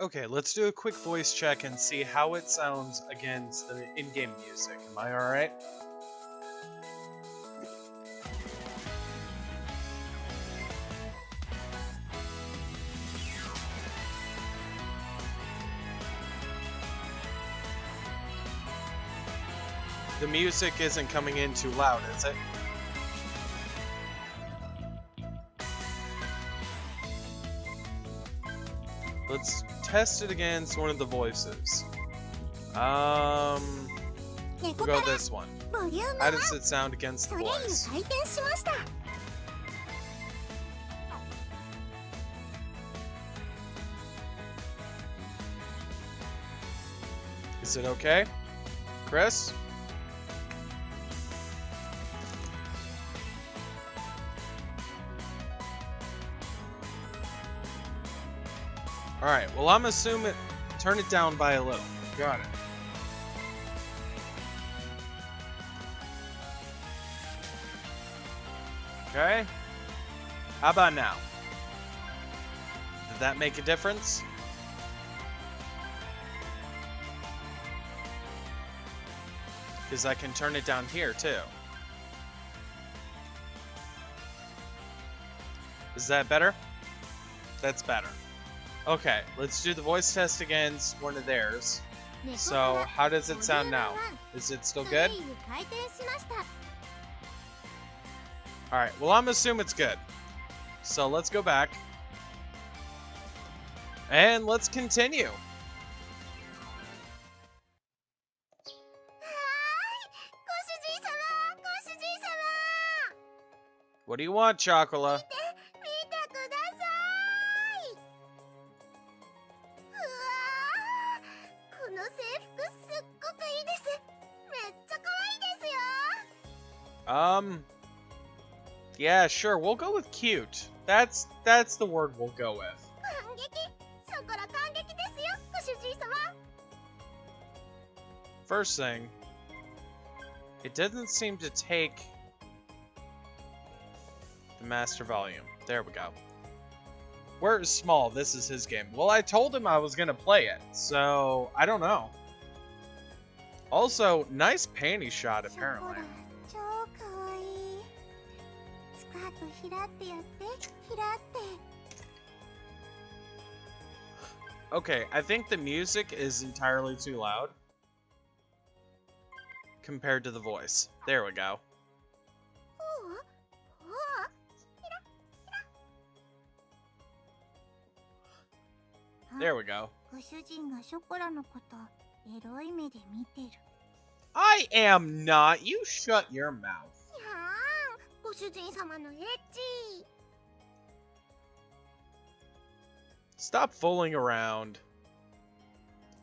Okay, let's do a quick voice check and see how it sounds against the in-game music. Am I alright? The music isn't coming in too loud, is it? Let's test it against one of the voices. We'll go this one. How does it sound against the voice? Is it okay? Chris? Alright, well I'm assuming turn it down by a little. Got it. Okay. How about now? Did that make a difference? Because I can turn it down here too. Is that better? That's better. Okay, let's do the voice test against one of theirs. So, how does it sound now? Is it still good? Alright, well I'm assuming it's good. So let's go back. And let's continue. What do you want, Chocola? Yeah, sure, we'll go with cute. That's the word we'll go with. First thing, it doesn't seem to take the master volume. There we go. Where's Small? This is his game. Well, I told him I was gonna play it, so I don't know. Also, nice panty shot, apparently. Okay, I think the music is entirely too loud compared to the voice. There we go. There we go. ご主人がショコラのことエロい目で見てる。 I am not. You shut your mouth. やーん、ご主人様のエッチ。 Stop fooling around.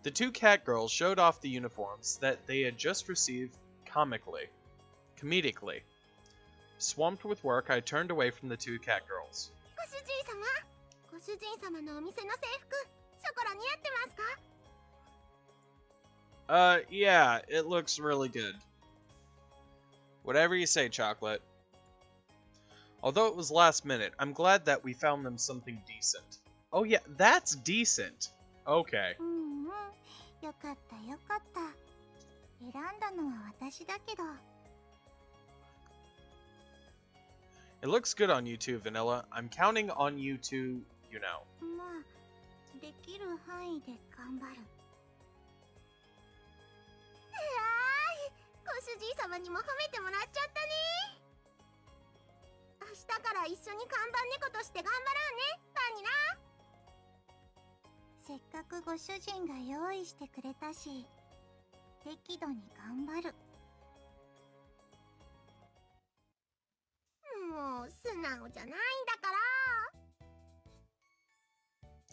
The two CatGirls showed off the uniforms that they had just received comedically. Swamped with work, I turned away from the two CatGirls. ご主人様のお店の制服、ショコラ似合ってますか？ Yeah, it looks really good. Whatever you say, Chocolate. Although it was last minute, I'm glad that we found them something decent. Oh yeah, that's decent. Okay. うんうん、よかったよかった。選んだのは私だけど。 It looks good on you too, Vanilla. I'm counting on you to, you know. まあ、できる範囲で頑張る。ご主人様にも褒めてもらっちゃったね。明日から一緒に看板猫として頑張ろうね、バニラ。せっかくご主人が用意してくれたし、適度に頑張る。もう素直じゃないんだか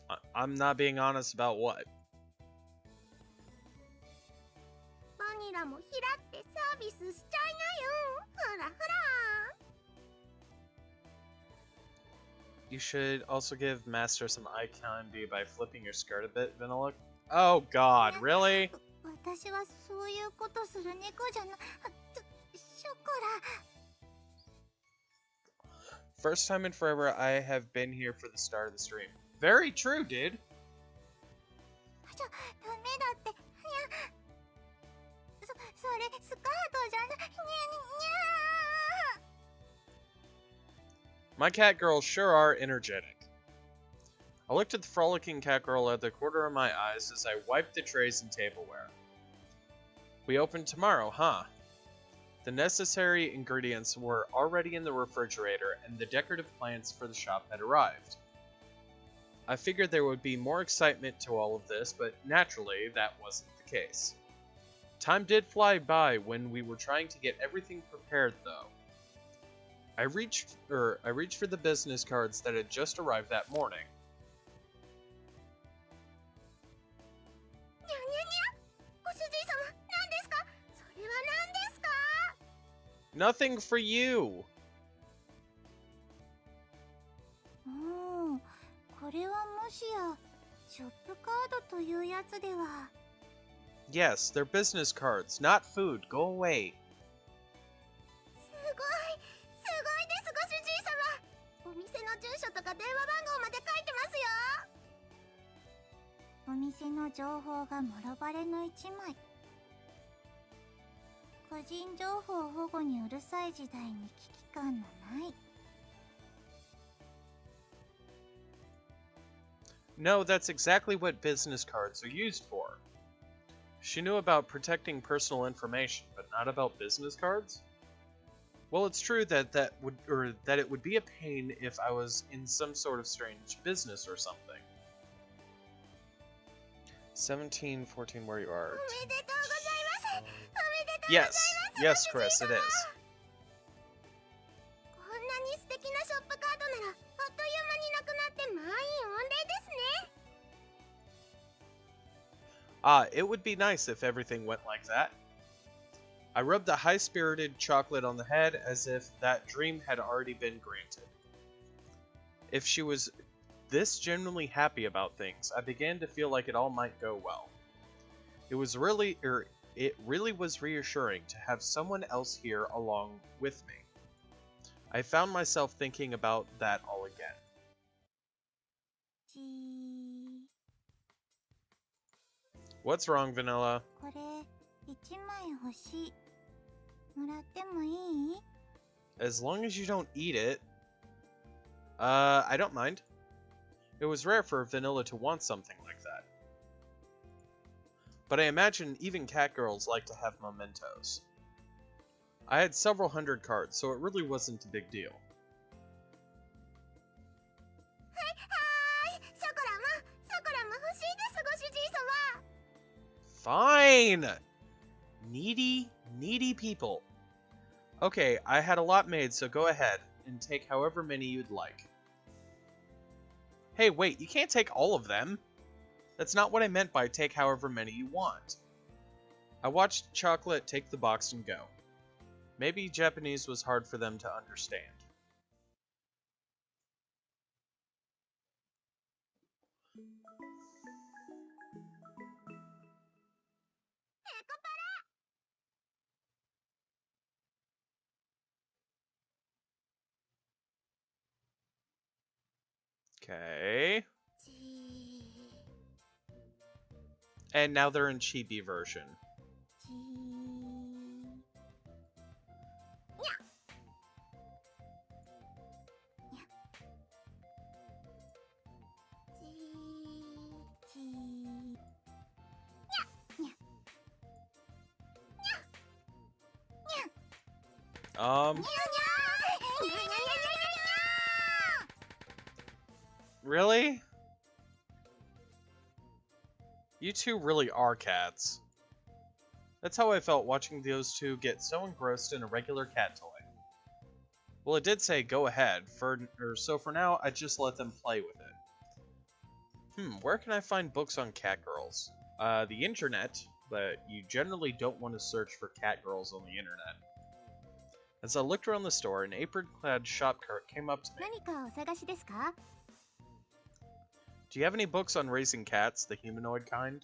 ら。I'm not being honest about what? バニラもひらってサービスしちゃいなよ。ほらほら。 You should also give Master some eye candy by flipping your skirt a bit, Vanilla. Oh god, really? 私はそういうことする猫じゃな。ショコラ。 First time in forever I have been here for the start of the stream. Very true, dude. ダメだって。いや、それスカートじゃな。にゃにゃ。 My cat girls sure are energetic. I looked at the frolicking cat girl at the corner of my eyes as I wiped the trays and tableware. We open tomorrow, huh? The necessary ingredients were already in the refrigerator and the decorative plants for the shop had arrived. I figured there would be more excitement to all of this, but naturally that wasn't the case. Time did fly by when we were trying to get everything prepared though. I reached for the business cards that had just arrived that morning. Nothing for you. これはもしやショップカードというやつでは。 Yes, they're business cards, not food. Go away. すごいですご主人様。お店の住所とか電話番号まで書いてますよ。お店の情報がもろバレの一枚。個人情報保護にうるさい時代に危機感のない。 No, that's exactly what business cards are used for. She knew about protecting personal information, but not about business cards? Well, it's true that it would be a pain if I was in some sort of strange business or something. 1714, where you are. Yes, Chris, it is. こんなに素敵なショップカードならあっという間になくなって満員御礼ですね。 It would be nice if everything went like that. I rubbed a high-spirited chocolate on the head as if that dream had already been granted. If she was this genuinely happy about things, I began to feel like it all might go well. It really was reassuring to have someone else here along with me. I found myself thinking about that all again. What's wrong, Vanilla? これ1枚欲しい。もらってもいい？ As long as you don't eat it. I don't mind. It was rare for Vanilla to want something like that. But I imagine even CatGirls like to have mementos. I had several hundred cards, so it really wasn't a big deal. はい、ショコラも欲し insane! Needy people. Okay, I had a lot made, so go ahead and take however many you'd like. Hey, wait, you can't take all of them. That's not what I meant by take however many you want. I watched Chocolate take the box and go. Maybe Japanese was hard for them to understand. Okay. And now they're in chibi version. Really? You two really are cats. That's how I felt watching those two get so engrossed in a regular cat toy. Well, it did say go ahead, so for now, I just let them play with it. Where can I find books on CatGirls? The internet, but you generally don't want to search for CatGirls on the internet. As I looked around the store, an apron-clad shop clerk came up to me. Do you have any books on raising cats, the humanoid kind?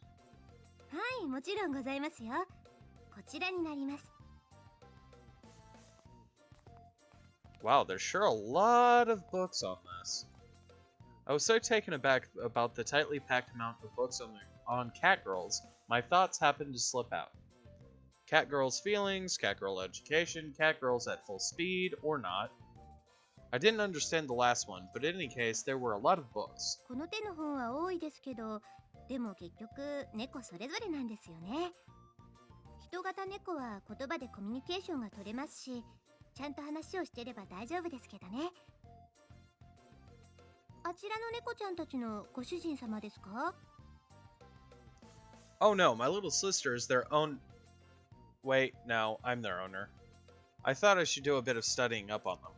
Wow, there's sure a lot of books on this. I was so taken aback about the tightly packed amount of books on CatGirls, my thoughts happened to slip out. CatGirls feelings, CatGirl education, CatGirls at full speed, or not. I didn't understand the last one, but in any case, there were a lot of books. Oh no, my little sister is their own... Wait, no, I'm their owner. I thought I should do a bit of studying up on them.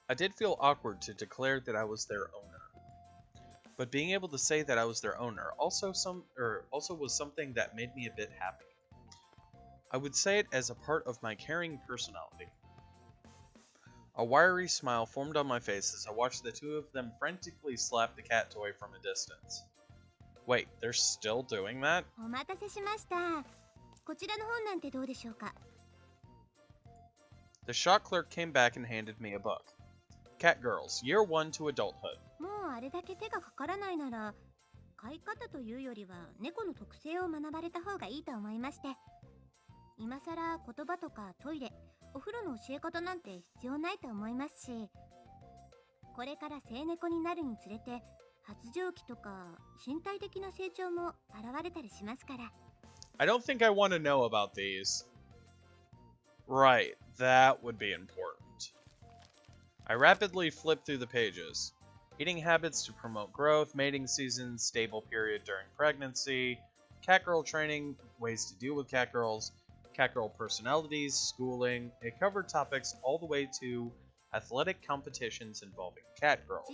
I did feel awkward to declare that I was their owner. But being able to say that I was their owner also was something that made me a bit happy. I would say it as a part of my caring personality. A wiry smile formed on my face as I watched the two of them frantically slap the cat toy from a distance. Wait, they're still doing that? The shop clerk came back and handed me a book. CatGirls, Year 1 to Adulthood. I don't think I want to know about these. Right, that would be important. I rapidly flipped through the pages. Eating habits to promote growth, mating season, stable period during pregnancy, catgirl training, ways to deal with catgirls, catgirl personalities, schooling. It covered topics all the way to athletic competitions involving catgirls.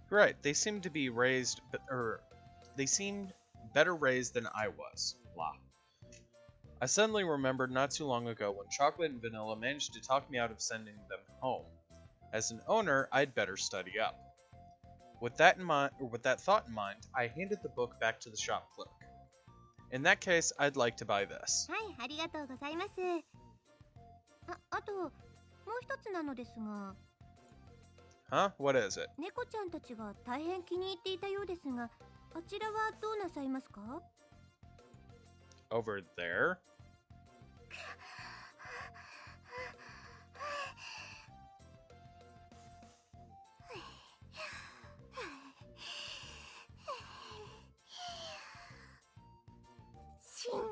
Right, they seem to be raised, they seemed better raised than I was. Blah. I suddenly remembered not too long ago when Chocolate and Vanilla managed to talk me out of sending them home. As an owner, I'd better study up. With that thought in mind, I handed the book back to the shop clerk. In that case, I'd like to buy this. もう一つなのですが、 Huh? What is it? 猫ちゃんたちが大変気に入っていたようですが、あちらはどうなさいますか？ Over there? 死ぬ。この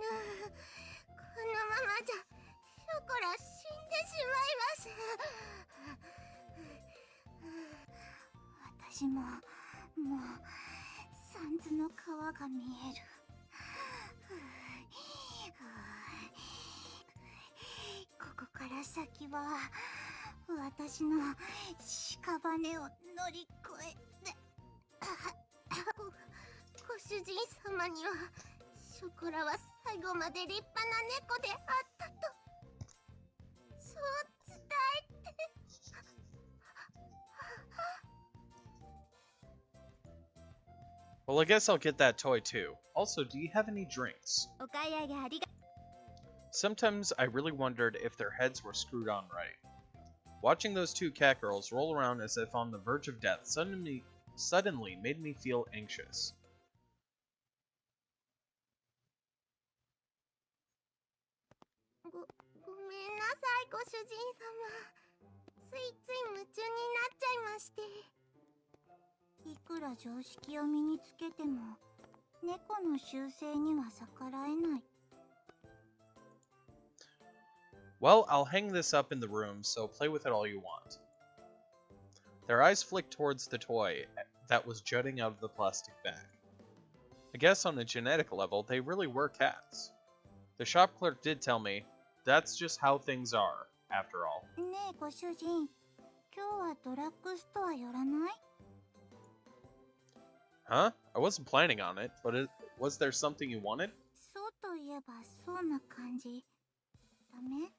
ままじゃショコラ死んでしまいます。私ももう三途の川が見える。ここから先は私の屍を乗り越えてご主人様にはショコラは最後まで立派な猫であったとそう伝えて。 Well, I guess I'll get that toy too. Also, do you have any drinks? お買い上げありが Sometimes I really wondered if their heads were screwed on right. Watching those two cat girls roll around as if on the verge of death suddenly made me feel anxious. ごめんなさいご主人様。ついつい夢中になっちゃいまして。いくら常識を身につけても猫の習性には逆らえない。 Well, I'll hang this up in the room, so play with it all you want. Their eyes flicked towards the toy that was jutting out of the plastic bag. I guess on a genetic level, they really were cats. The shop clerk did tell me, that's just how things are, after all. ねえご主人、今日はドラッグストア寄らない？ Huh? I wasn't planning on it, but was there something you wanted? そうといえばそうな感じ。ダメ？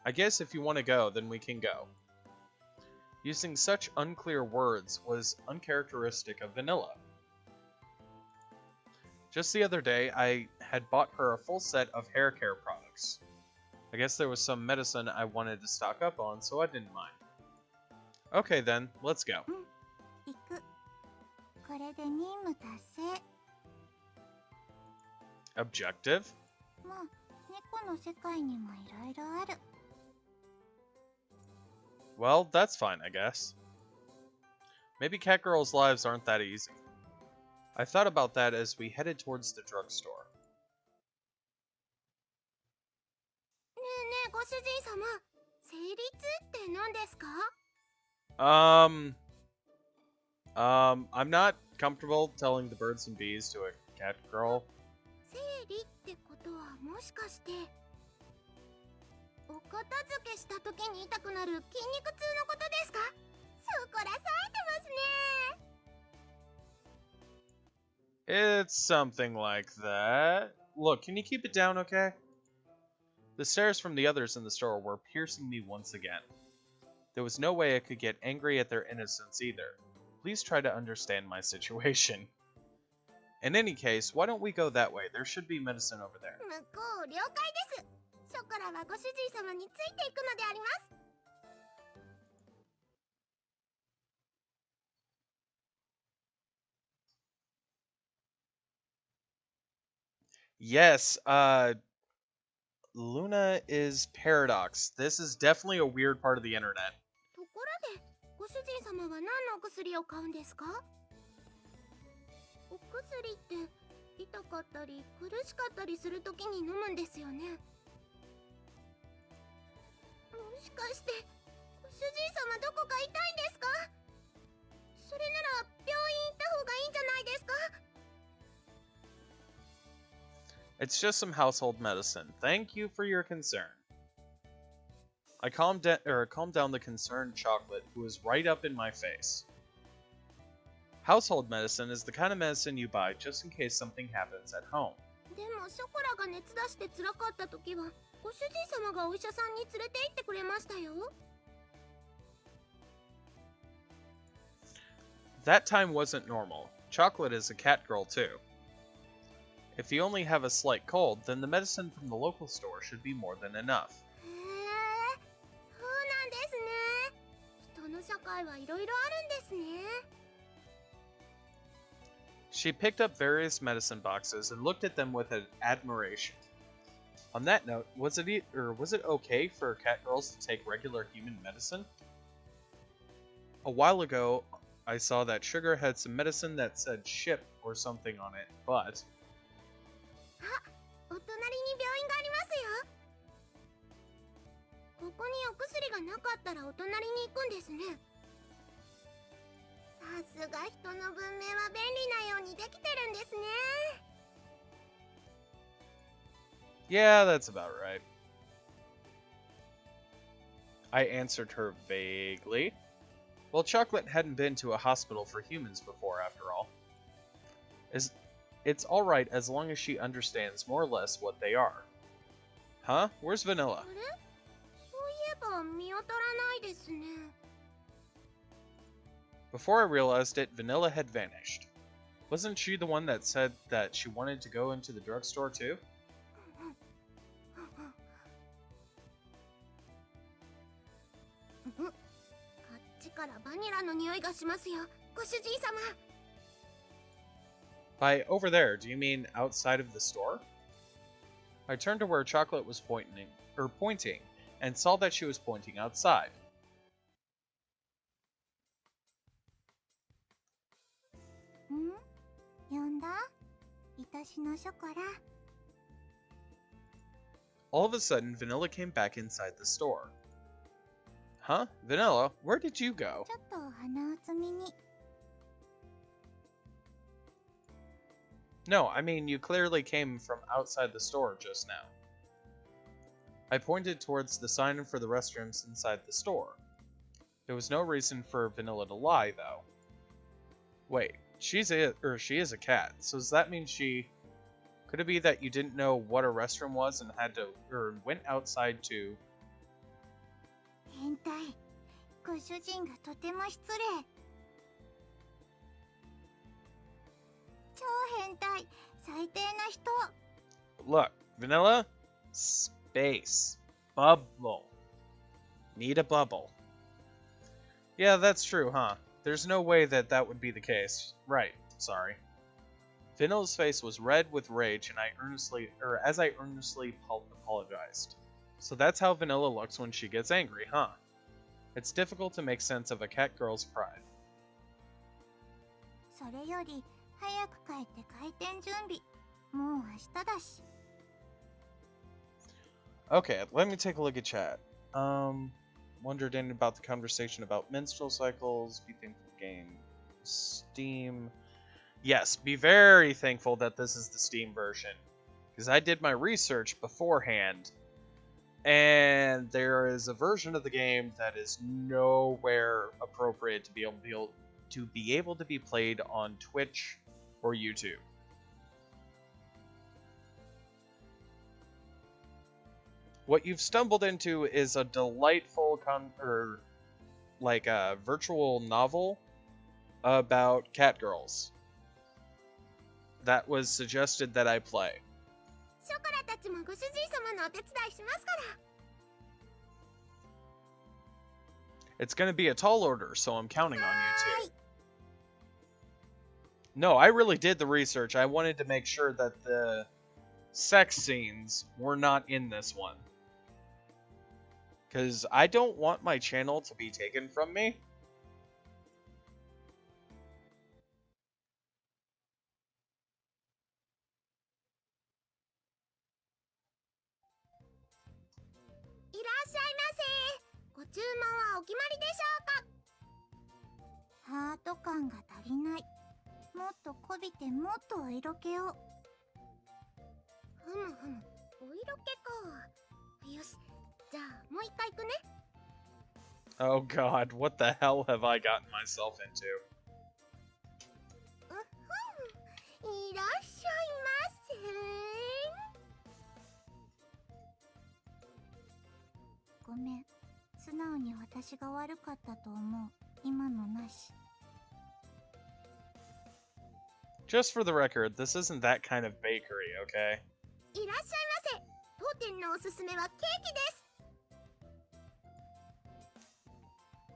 I guess if you want to go, then we can go. Using such unclear words was uncharacteristic of Vanilla. Just the other day, I had bought her a full set of hair care products. I guess there was some medicine I wanted to stock up on, so I didn't mind. Okay then, let's go. 行く。これで任務達成。 Objective? まあ、猫の世界にもいろいろある。 Well, that's fine, I guess. Maybe cat girls' lives aren't that easy. I thought about that as we headed towards the drugstore. ねえねえご主人様、成立って何ですか？ I'm not comfortable telling the birds and bees to a cat girl. 生理ってことはもしかして、お片付けした時に痛くなる筋肉痛のことですか？ショコラ冴えてますね。 It's something like that. Look, can you keep it down, okay? The stares from the others in the store were piercing me once again. There was no way I could get angry at their innocence either. Please try to understand my situation. In any case, why don't we go that way? There should be medicine over there. 向こう了解です。ショコラはご主人様についていくのであります。 Yes, Luna is Paradox. This is definitely a weird part of the internet. ところで、ご主人様は何のお薬を買うんですか？お薬って痛かったり苦しかったりするときに飲むんですよね。もしかしてご主人様どこか痛いんですか？それなら病院行った方がいいんじゃないですか？ It's just some household medicine. Thank you for your concern. I calmed down the concerned chocolate, who was right up in my face. Household medicine is the kind of medicine you buy just in case something happens at home. でもショコラが熱出して辛かった時はご主人様がお医者さんに連れて行ってくれましたよ。 That time wasn't normal. Chocolate is a cat girl too. If you only have a slight cold, then the medicine from the local store should be more than enough. へえ、そうなんですね。人の社会はいろいろあるんですね。She picked up various medicine boxes and looked at them with admiration. On that note, was it okay for CatGirls to take regular human medicine? A while ago, I saw that Sugar had some medicine that said ship or something on it, but... あ、お隣に病院がありますよ。ここにお薬がなかったらお隣に行くんですね。さすが人の文明は便利なようにできてるんですね。Yeah, that's about right. I answered her vaguely. Well, Chocolate hadn't been to a hospital for humans before, after all. It's alright as long as she understands more or less what they are. Huh? Where's Vanilla? あれ？そういえば見当たらないですね。Before I realized it, Vanilla had vanished. Wasn't she the one that said that she wanted to go into the drugstore too? こっちからバニラの匂いがしますよ、ご主人様。By over there, do you mean outside of the store? I turned to where Chocolate was pointing, and saw that she was pointing outside. 呼んだ？愛しのショコラ。All of a sudden, Vanilla came back inside the store. Huh? Vanilla, where did you go? ちょっと鼻を摘みに。No, I mean, you clearly came from outside the store just now. I pointed towards the sign for the restrooms inside the store. There was no reason for Vanilla to lie, though. Wait, she is a cat, so does that mean she... Could it be that you didn't know what a restroom was and went outside to... 変態。ご主人がとても失礼。超変態。最低な人。Look, Vanilla? Space. Bubble. Need a bubble. Yeah, that's true, huh? There's no way that would be the case. Right, sorry. Vanilla's face was red with rage, and as I earnestly apologized. So that's how Vanilla looks when she gets angry, huh? It's difficult to make sense of a cat girl's pride. それより早く帰って開店準備。もう明日だし。Okay, let me take a look at chat. Wondered in about the conversation about menstrual cycles. Be thankful game Steam. Yes, be very thankful that this is the Steam version, because I did my research beforehand, and there is a version of the game that is nowhere appropriate to be able to be played on Twitch or YouTube. What you've stumbled into is a delightful virtual novel about CatGirls that was suggested that I play. ショコラたちもご主人様のお手伝いしますから。It's gonna be a tall order, so I'm counting on you too. No, I really did the research. I wanted to make sure that the sex scenes were not in this one. Because I don't want my channel to be taken from me. Oh god, what the hell have I gotten myself into? いらっしゃいませ。ごめん、素直に私が悪かったと思う。今のなし。Just for the record, this isn't that kind of bakery, okay? いらっしゃいませ。当店のおすすめはケーキです。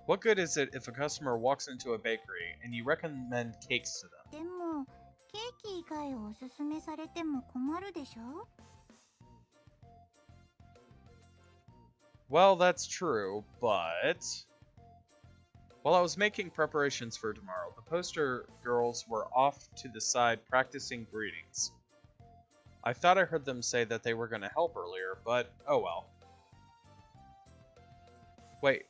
What good is it if a customer walks into a bakery and you recommend cakes to them? でも、ケーキ以外をおすすめされても困るでしょ? Well, that's true, but... While I was making preparations for tomorrow, the poster girls were off to the side practicing greetings. I thought I heard them say that they were going to help earlier, but oh well. Wait.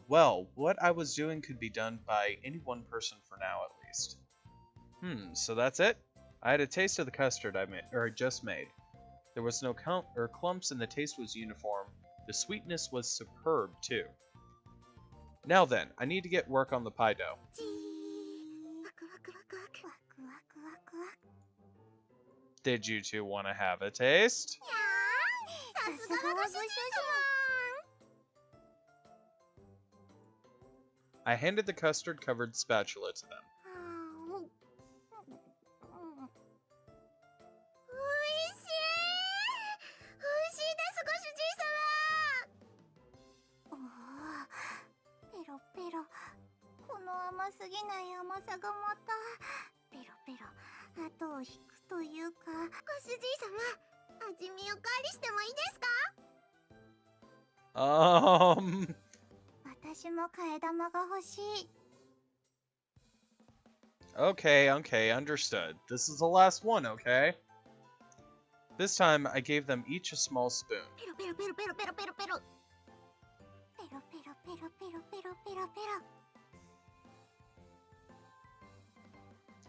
Well, what I was doing could be done by any one person for now, at least. So that's it? I had a taste of the custard I just made. There was no clumps and the taste was uniform. The sweetness was superb, too. Now then, I need to get work on the pie dough. Did you two want to have a taste? I handed the custard-covered spatula to them. Okay, understood. This is the last one, okay? This time, I gave them each a small spoon.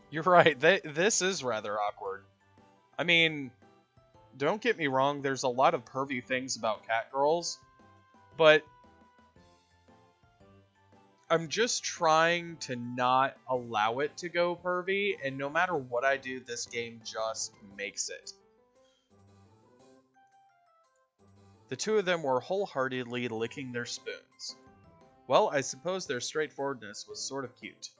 You're right, this is rather awkward. I mean, don't get me wrong, there's a lot of pervy things about CatGirls, but I'm just trying to not allow it to go pervy, and no matter what I do, this game just makes it. The two of them were wholeheartedly licking their spoons. Well, I suppose their straightforwardness was sort of cute.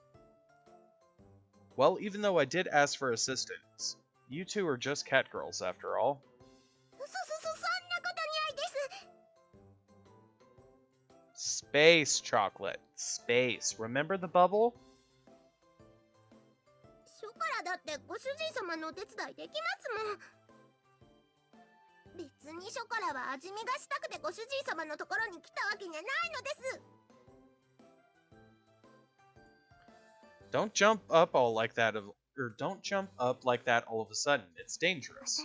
Well, even though I did ask for assistance, you two are just CatGirls after all. Space chocolate. Space. Remember the bubble? Don't jump up all like that don't jump up like that all of a sudden. It's dangerous.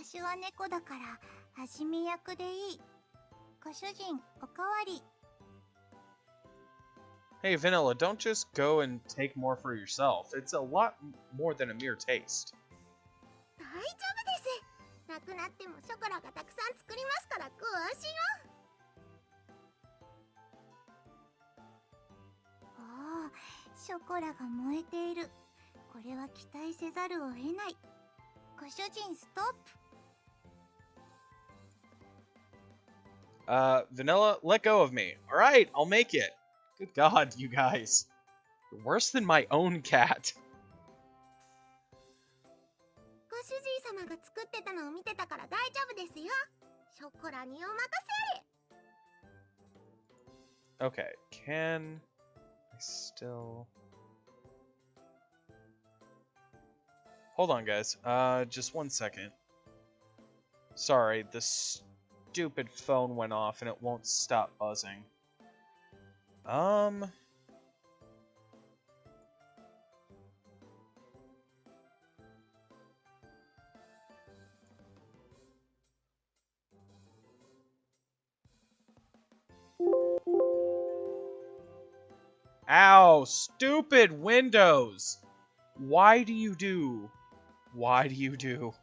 Hey, Vanilla, don't just go and take more for yourself. It's a lot more than a mere taste. Vanilla, let go of me. Alright, I'll make it. Good God, you guys. You're worse than my own cat. Okay, can I still... Hold on, guys. Just 1 second. Sorry, the stupid phone went off and it won't stop buzzing. Ow, stupid Windows! Why do you do? Why do you do?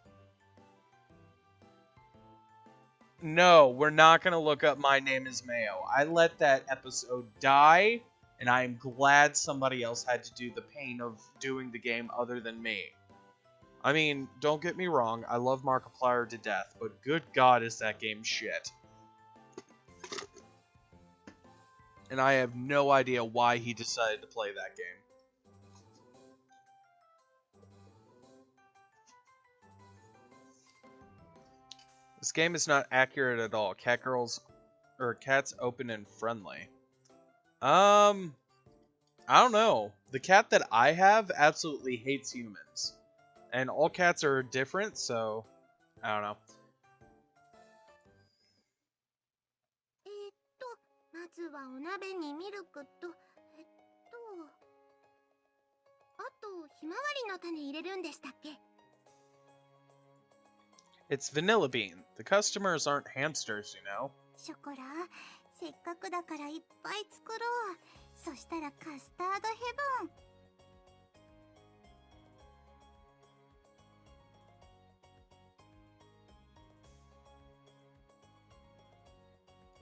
No, we're not gonna look up My Name is Mayo. I let that episode die, and I am glad somebody else had to do the pain of doing the game other than me. I mean, don't get me wrong, I love Markiplier to death, but good God is that game shit. And I have no idea why he decided to play that game. This game is not accurate at all. CatGirls or cats open and friendly. I don't know. The cat that I have absolutely hates humans. And all cats are different, so I don't know. まずはお鍋にミルクと、あとひまわりの種入れるんでしたっけ? It's vanilla bean. The customers aren't hamsters, you know. ショコラ、せっかくだからいっぱい作ろう。そしたらカスタードヘブン。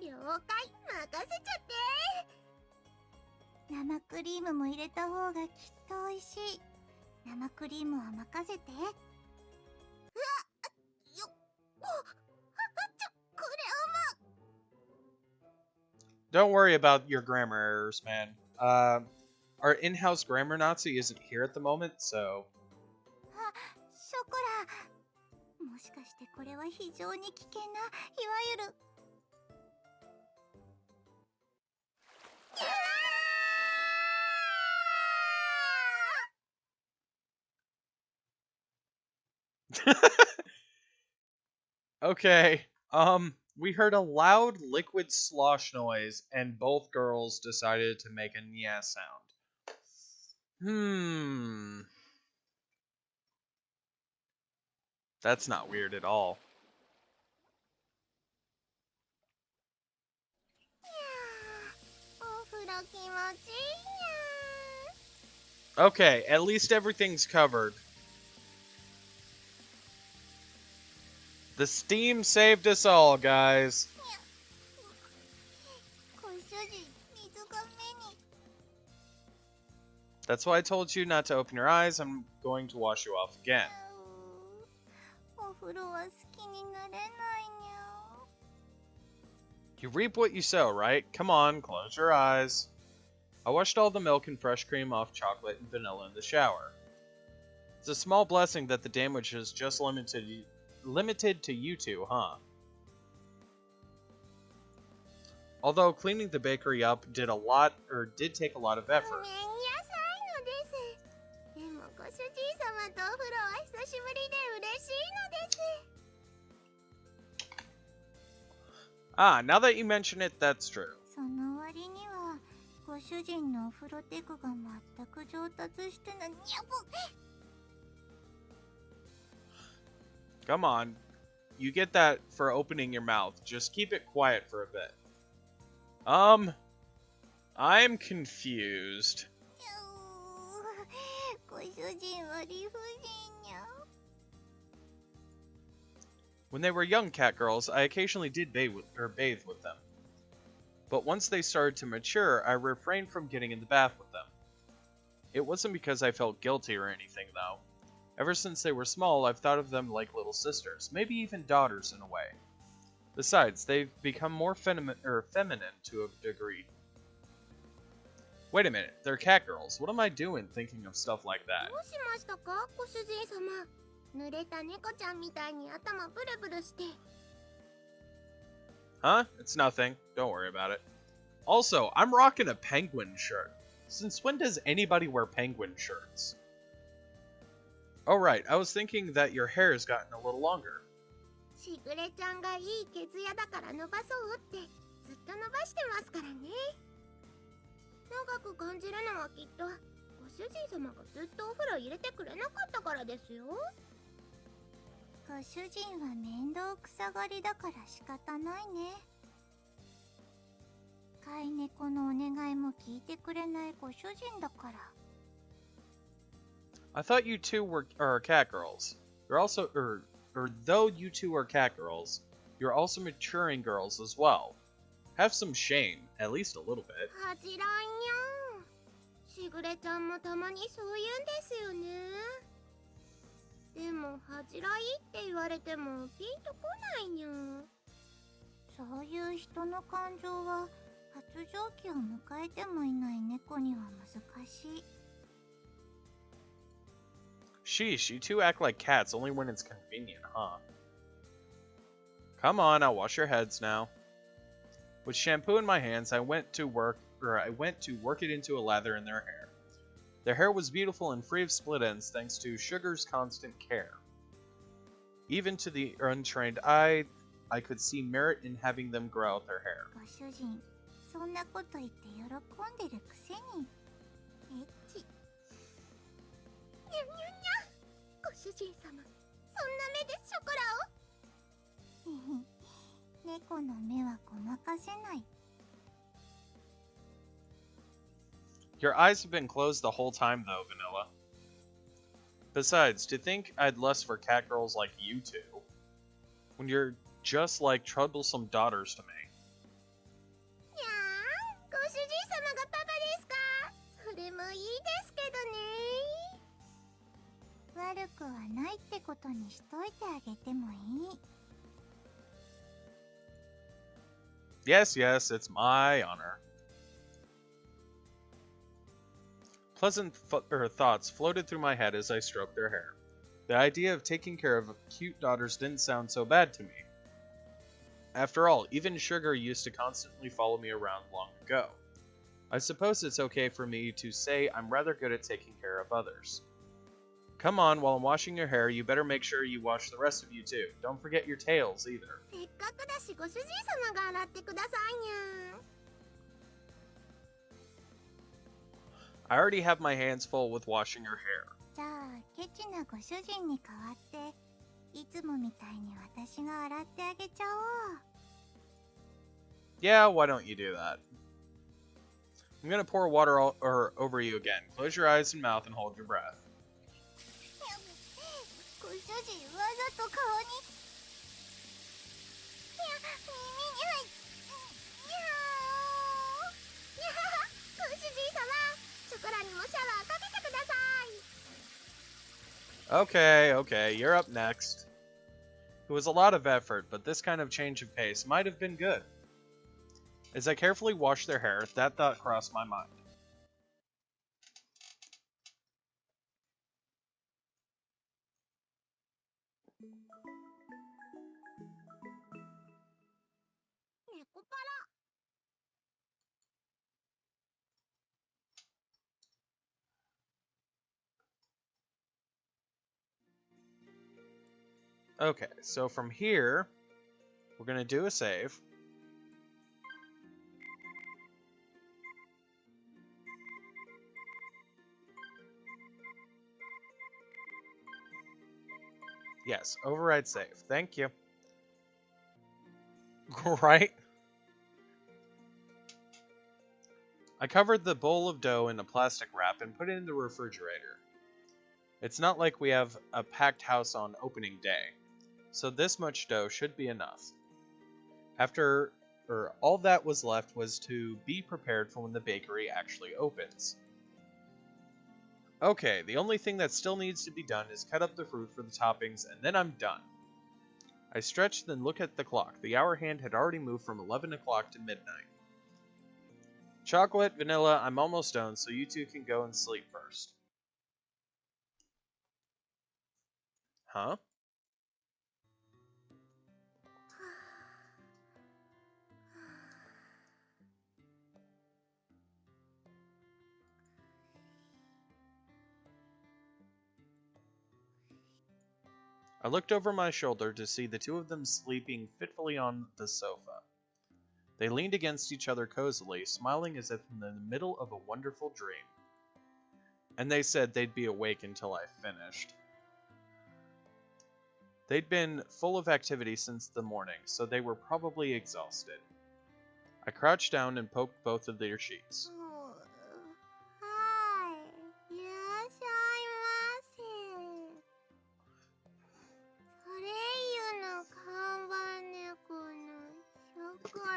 了解、任せちゃって。生クリームも入れた方がきっと美味しい。生クリームは任せて。うわっ、よっ、これ Don't worry about your grammar errors, man. Our in-house grammar Nazi isn't here at the moment, so... あ、ショコラ。もしかしてこれは非常に危険な、いわゆる... Okay, we heard a loud liquid slosh noise, and both girls decided to make a nya sound. That's not weird at all. Okay, at least everything's covered. The steam saved us all, guys. That's why I told you not to open your eyes. I'm going to wash you off again. You reap what you sow, right? Come on, close your eyes. I washed all the milk and fresh cream off chocolate and vanilla in the shower. It's a small blessing that the damage is just limited to you two, huh? Although cleaning the bakery up did take a lot of effort. Ah, now that you mention it, that's true. Come on. You get that for opening your mouth. Just keep it quiet for a bit. I'm confused. When they were young CatGirls, I occasionally did bathe with them. But once they started to mature, I refrained from getting in the bath with them. It wasn't because I felt guilty or anything, though. Ever since they were small, I've thought of them like little sisters, maybe even daughters in a way. Besides, they've become more feminine to a degree. Wait a minute, they're CatGirls. What am I doing thinking of stuff like that? Huh? It's nothing. Don't worry about it. Also, I'm rocking a penguin shirt. Since when does anybody wear penguin shirts? Oh right, I was thinking that your hair has gotten a little longer. I thought you two are CatGirls. You're also, though you two are CatGirls, you're also maturing girls as well. Have some shame, at least a little bit. Sheesh, you two act like cats only when it's convenient, huh? Come on, I'll wash your heads now. With shampoo in my hands, I went to work it into a lather in their hair. Their hair was beautiful and free of split ends thanks to Sugar's constant care. Even to the untrained eye, I could see merit in having them grow out their hair. ご主人、そんなこと言って喜んでるくせに。エッチ。にゃにゃにゃ。ご主人様、そんな目でショコラを。猫の目はごまかせない。Your eyes have been closed the whole time, though, Vanilla. Besides, to think I'd lust for catgirls like you two, when you're just like troublesome daughters to me. いやー、ご主人様がパパですか？それもいいですけどね。悪くはないってことにしといてあげてもいい。Yes, yes, it's my honor. Pleasant thoughts floated through my head as I stroked their hair. The idea of taking care of cute daughters didn't sound so bad to me. After all, even Sugar used to constantly follow me around long ago. I suppose it's okay for me to say I'm rather good at taking care of others. Come on, while I'm washing your hair, you better make sure you wash the rest of you too. Don't forget your tails either. せっかくだしご主人様が洗ってくださいにゃん。 I already have my hands full with washing your hair. じゃあケチなご主人に代わっていつもみたいに私が洗ってあげちゃおう。 Yeah, why don't you do that? I'm gonna pour water over you again. Close your eyes and mouth and hold your breath. ご主人わざと顔に。いや、耳に入っ。にゃー。にゃー。ご主人様、ショコラにもシャワーかけてください。 Okay, okay, you're up next. It was a lot of effort, but this kind of change of pace might have been good. As I carefully washed their hair, that thought crossed my mind. Nekopara. Okay, so from here, we're gonna do a save. Yes, override save. Thank you. Right? I covered the bowl of dough in a plastic wrap and put it in the refrigerator. It's not like we have a packed house on opening day, so this much dough should be enough. All that was left was to be prepared for when the bakery actually opens. Okay, the only thing that still needs to be done is cut up the fruit for the toppings, and then I'm done. I stretched and looked at the clock. The hour hand had already moved from 11 o'clock to midnight. Chocolate, Vanilla, I'm almost done, so you two can go and sleep first. Huh? I looked over my shoulder to see the two of them sleeping fitfully on the sofa. They leaned against each other cozily, smiling as if in the middle of a wonderful dream. And they said they'd be awake until I finished. They'd been full of activity since the morning, so they were probably exhausted. I crouched down and poked both of their cheeks. はい、いらっしゃいませ。それゆの看板猫のショコラ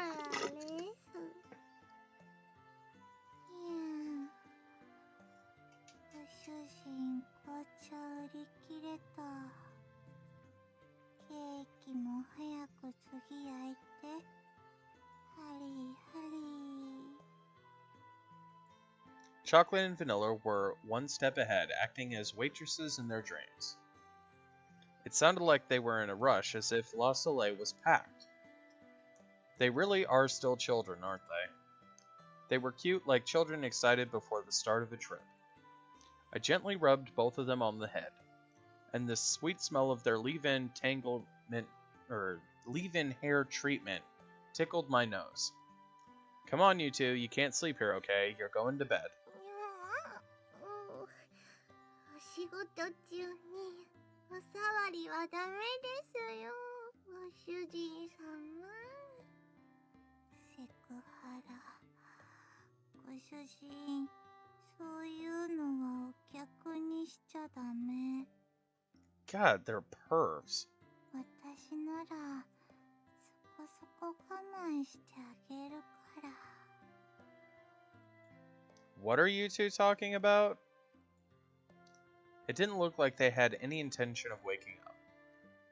です。ご主人、紅茶売り切れた。ケーキも早く次焼いて。ハリーハリー。 Chocolate and Vanilla were one step ahead, acting as waitresses in their dreams. It sounded like they were in a rush, as if La Soleil was packed. They really are still children, aren't they? They were cute, like children excited before the start of a trip. I gently rubbed both of them on the head, and the sweet smell of their leave-in hair treatment tickled my nose. Come on, you two, you can't sleep here, okay? You're going to bed. お仕事中にお触りはダメですよ、ご主人様。セクハラ。ご主人、そういうのはお客にしちゃダメ。God, they're pervs. 私ならそこそこ我慢してあげるから。What are you two talking about? It didn't look like they had any intention of waking up.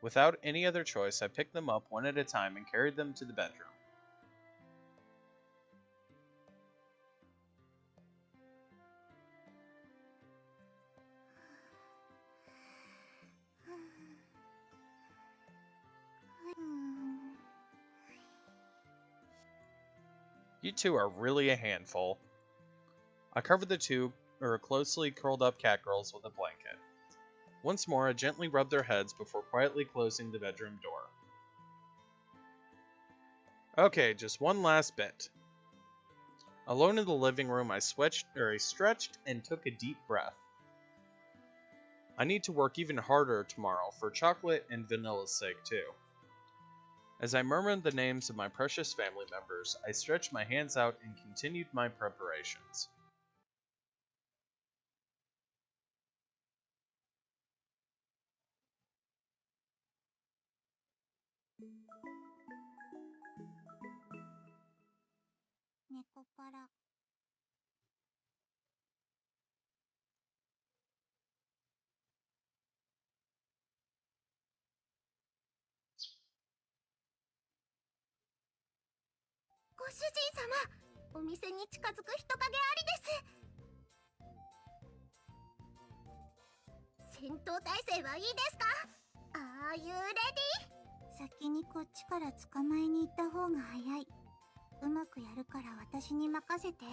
Without any other choice, I picked them up one at a time and carried them to the bedroom. You two are really a handful. I covered the two closely curled up catgirls with a blanket. Once more, I gently rubbed their heads before quietly closing the bedroom door. Okay, just one last bit. Alone in the living room, I stretched and took a deep breath. I need to work even harder tomorrow for chocolate and vanilla's sake too. As I murmured the names of my precious family members, I stretched my hands out and continued my preparations. Nekopara. ご主人様、お店に近づく人影ありです。戦闘態勢はいいですか？ Are you ready? 先にこっちから捕まえに行った方が早い。うまくやるから私に任せて。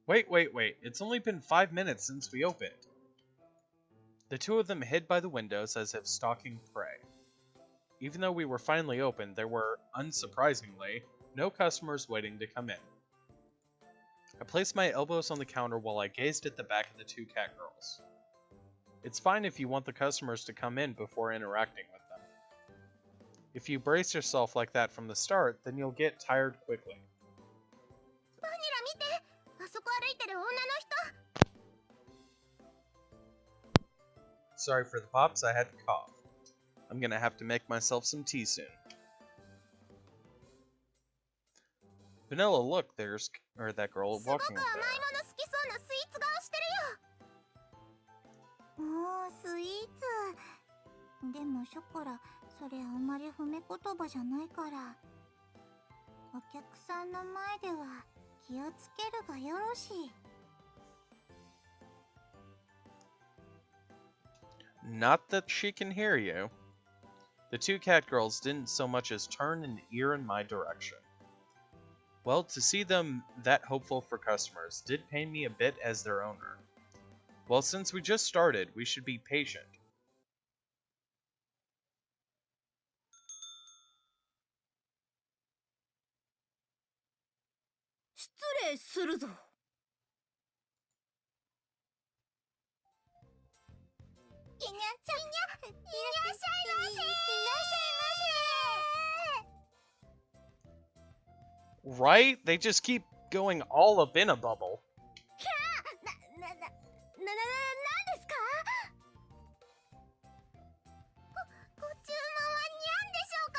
Wait, it's only been 5 minutes since we opened. The two of them hid by the windows as if stalking prey. Even though we were finally open, there were, unsurprisingly, no customers waiting to come in. I placed my elbows on the counter while I gazed at the back of the two catgirls. It's fine if you want the customers to come in before interacting with them. If you brace yourself like that from the start, then you'll get tired quickly. バニラ見て、あそこ歩いてる女の人。Sorry for the pops, I had to cough. I'm gonna have to make myself some tea soon. Vanilla, look, there's that girl walking over there. すごく甘いもの好きそうなスイーツ顔してるよ。おー、スイーツ。でもショコラ、それあんまり褒め言葉じゃないから。お客さんの前では気をつけるがよろしい。Not that she can hear you. The two catgirls didn't so much as turn an ear in my direction. Well, to see them that hopeful for customers did pain me a bit as their owner. Well, since we just started, we should be patient. 失礼するぞ。いらっしゃいませ。いらっしゃいませ。 Right? They just keep going all up in a bubble. なんですか？ご注文はにゃんでしょうか？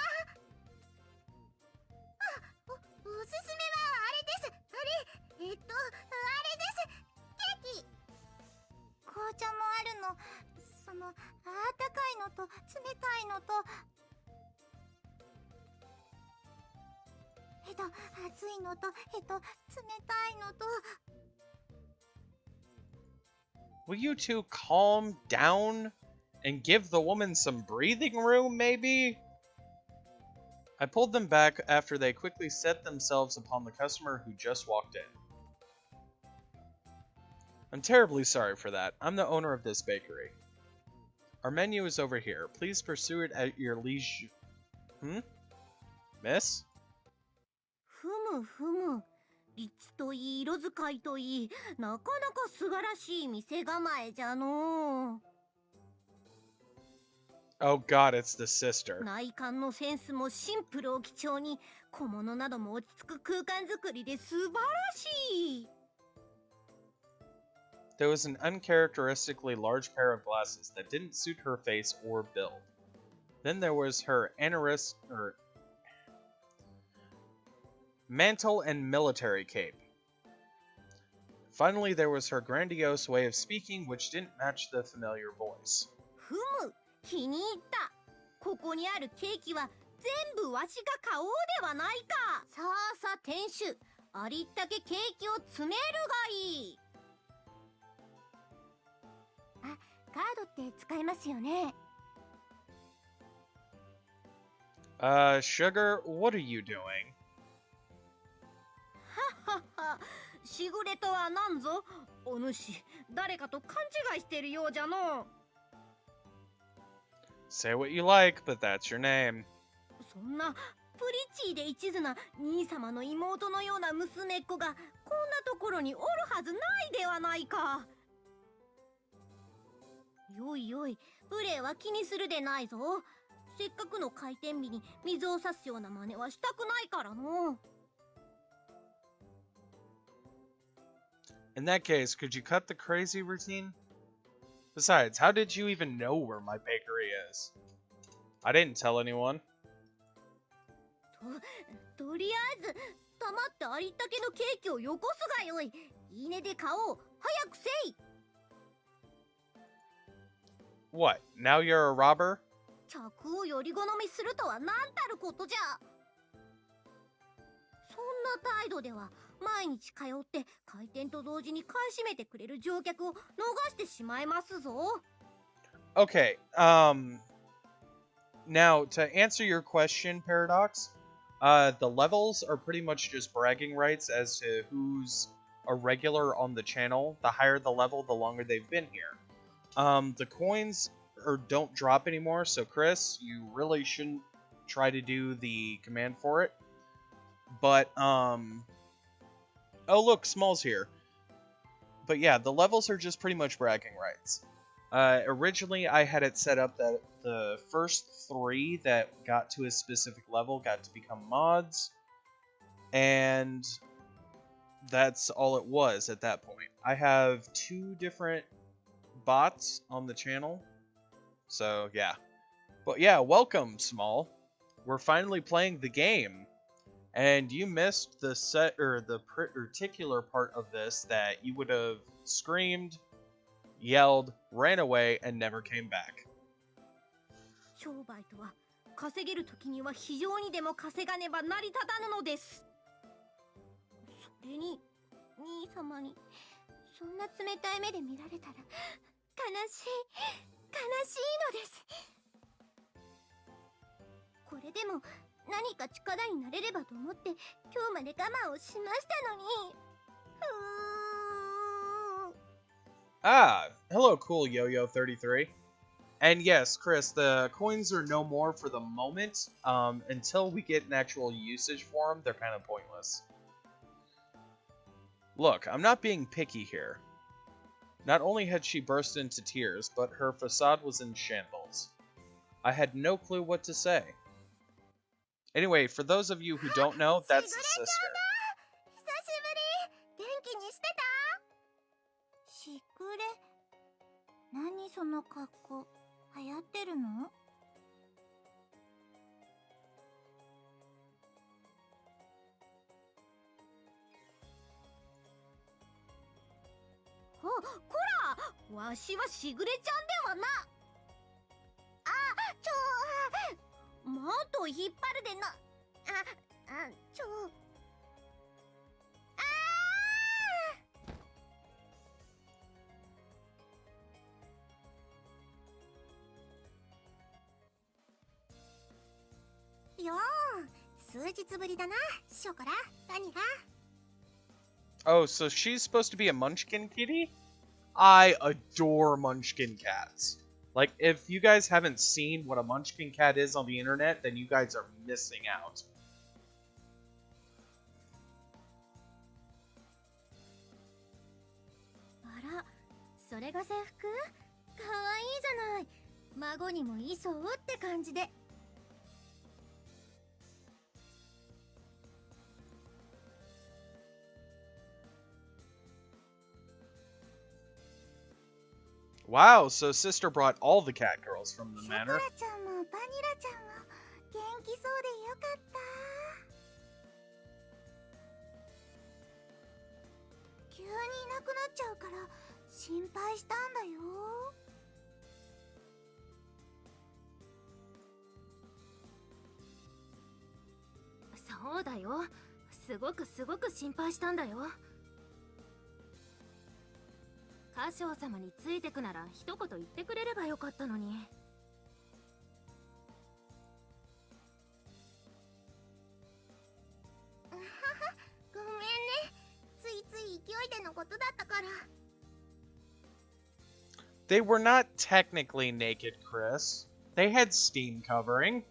あ、おすすめはあれです。あれです。ケーキ。紅茶もあるの。その、あったかいのと冷たいのと。熱いのと、冷たいのと。Will you two calm down and give the woman some breathing room, maybe? I pulled them back after they quickly set themselves upon the customer who just walked in. I'm terribly sorry for that. I'm the owner of this bakery. Our menu is over here. Please pursue it at your leisure. Miss? ふむふむ。立地といい、色使いといい、なかなか素晴らしい店構えじゃのう。Oh god, it's the sister. 内観のセンスもシンプルを基調に、小物なども落ち着く空間作りで素晴らしい。There was an uncharacteristically large pair of glasses that didn't suit her face or build. Then there was her mantle and military cape. Finally, there was her grandiose way of speaking, which didn't match the familiar voice. ふむ、気に入った。ここにあるケーキは全部わしが買おうではないか。さあさあ店主、ありったけケーキを詰めるがいい。あ、カードって使えますよね。Sugar, what are you doing? はっは、しぐれとは何ぞ。お主、誰かと勘違いしているようじゃの。Say what you like, but that's your name. そんなプリチーで一途な兄様の妹のような娘っ子がこんなところにおるはずないではないか。よいよい、無礼は気にするでないぞ。せっかくの開店日に水を差すような真似はしたくないからの。In that case, could you cut the crazy routine? Besides, how did you even know where my bakery is? I didn't tell anyone. とりあえず、黙ってありったけのケーキをよこすがよい。いいねで買おう。早くせい。What? Now you're a robber? 客をより好みするとは何たることじゃ。そんな態度では毎日通って開店と同時に買い占めてくれる乗客を逃してしまいますぞ。Okay, now to answer your question, Paradox, the levels are pretty much just bragging rights as to who's a regular on the channel. The higher the level, the longer they've been here. The coins don't drop anymore, so Chris, you really shouldn't try to do the command for it. But, oh look, Small's here. But yeah, the levels are just pretty much bragging rights. Originally, I had it set up that the first 3 that got to a specific level got to become mods, and that's all it was at that point. I have 2 different bots on the channel, so yeah. But yeah, welcome, Small. We're finally playing the game. And you missed the particular part of this that you would have screamed, yelled, ran away, and never came back. 商売とは稼げる時には非常にでも稼がねば成り立たぬのです。それに兄様にそんな冷たい目で見られたら悲しいのです。これでも何か力になれればと思って今日まで我慢をしましたのに。Ah, hello, cool Yo-Yo 33. And yes, Chris, the coins are no more for the moment. Until we get an actual usage for them, they're kind of pointless. Look, I'm not being picky here. Not only had she burst into tears, but her facade was in shambles. I had no clue what to say. Anyway, for those of you who don't know, that's the sister. 久しぶり。元気にしてた？しぐれ。何その格好。流行ってるの？こら！わしはしぐれちゃんではな。マントを引っ張るでな。数日ぶりだな、ショコラ、バニラ。 Oh, so she's supposed to be a Munchkin kitty? I adore Munchkin cats. Like, if you guys haven't seen what a Munchkin cat is on the internet, then you guys are missing out. あら、それが制服？かわいいじゃない。孫にも衣装って感じで。Wow, so sister brought all the CatGirls from the ショコ manor. ラちゃんもバニラちゃんも元気そうでよかった。急にいなくなっちゃうから心配したんだよ。そうだよ。すごく心配したんだよ。歌唱様についてくなら一言言ってくれればよかったのに。ごめんね。つい勢いでのことだったから。 They were not technically naked, Chris. They had steam covering.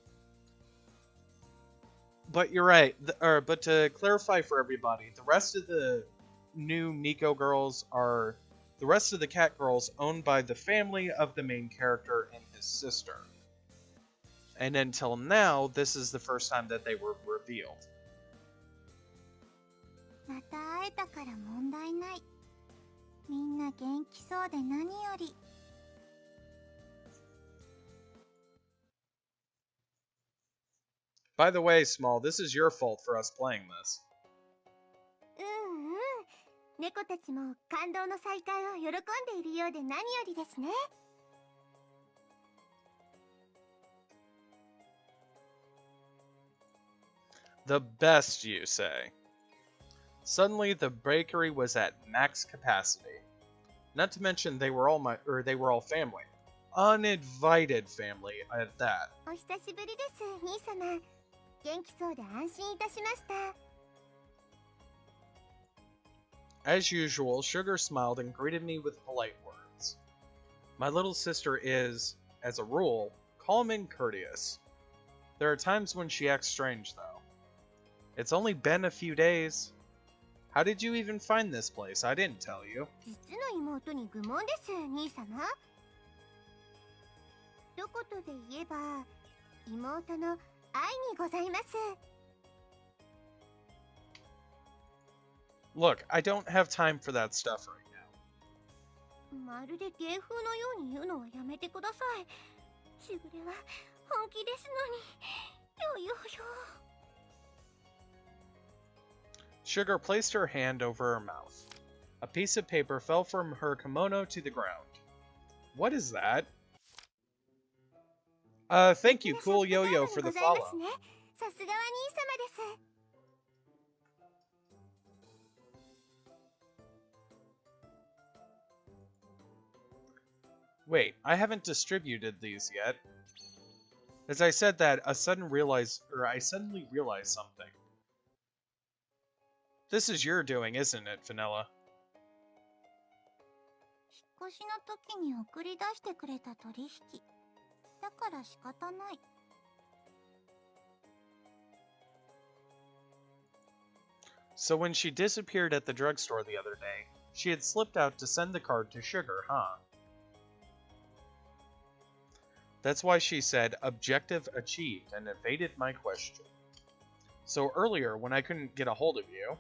But you're right. But to clarify for everybody, the rest of the new Nico girls are the rest of the CatGirls owned by the family of the main character and his sister. And until now, this is the first time that they were revealed. また会えたから問題ない。みんな元気そうで何より。 By the way, Small, this is your fault for us playing this. 猫たちも感動の再会を喜んでいるようで何よりですね。 The best, you say. Suddenly, the bakery was at max capacity. Not to mention they were all family. Uninvited family at that. お久しぶりです、兄様。元気そうで安心いたしました。 As usual, Sugar smiled and greeted me with polite words. My little sister is, as a rule, calm and courteous. There are times when she acts strange, though. It's only been a few days. How did you even find this place? I didn't tell you. 実の妹に愚問です、兄様。一言で言えば、妹の愛にございます。 Look, I don't have time for that stuff right now. まるで芸風のように言うのはやめてください。しぐれは本気ですのに。よよよ。 Sugar placed her hand over her mouth. A piece of paper fell from her kimono to the ground. What is that? Thank you, Cool Yo-Yo, for the follow. さすがは兄様です。 Wait, I haven't distributed these yet. As I said that, I suddenly realized something. This is your doing, isn't it, Vanilla? 引っ越しの時に送り出してくれた取引。だから仕方ない。 So when she disappeared at the drugstore the other day, she had slipped out to send the card to Sugar, huh? That's why she said, objective achieved, and evaded my question. So earlier, when I couldn't get a hold of you,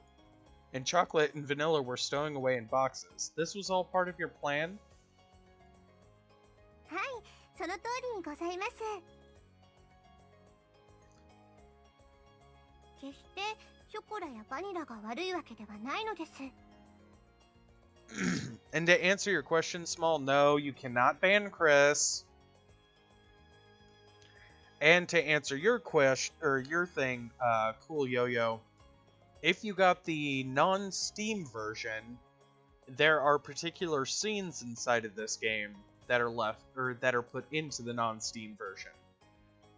and Chocolate and Vanilla were stowing away in boxes, this was all part of your plan? はい、その通りにございます。決してショコラやバニラが悪いわけではないのです。 And to answer your question, Small, no, you cannot ban Chris. And to answer your question, or your thing, Cool Yo-Yo, if you got the non-Steam version, there are particular scenes inside of this game that are left, or that are put into the non-Steam version.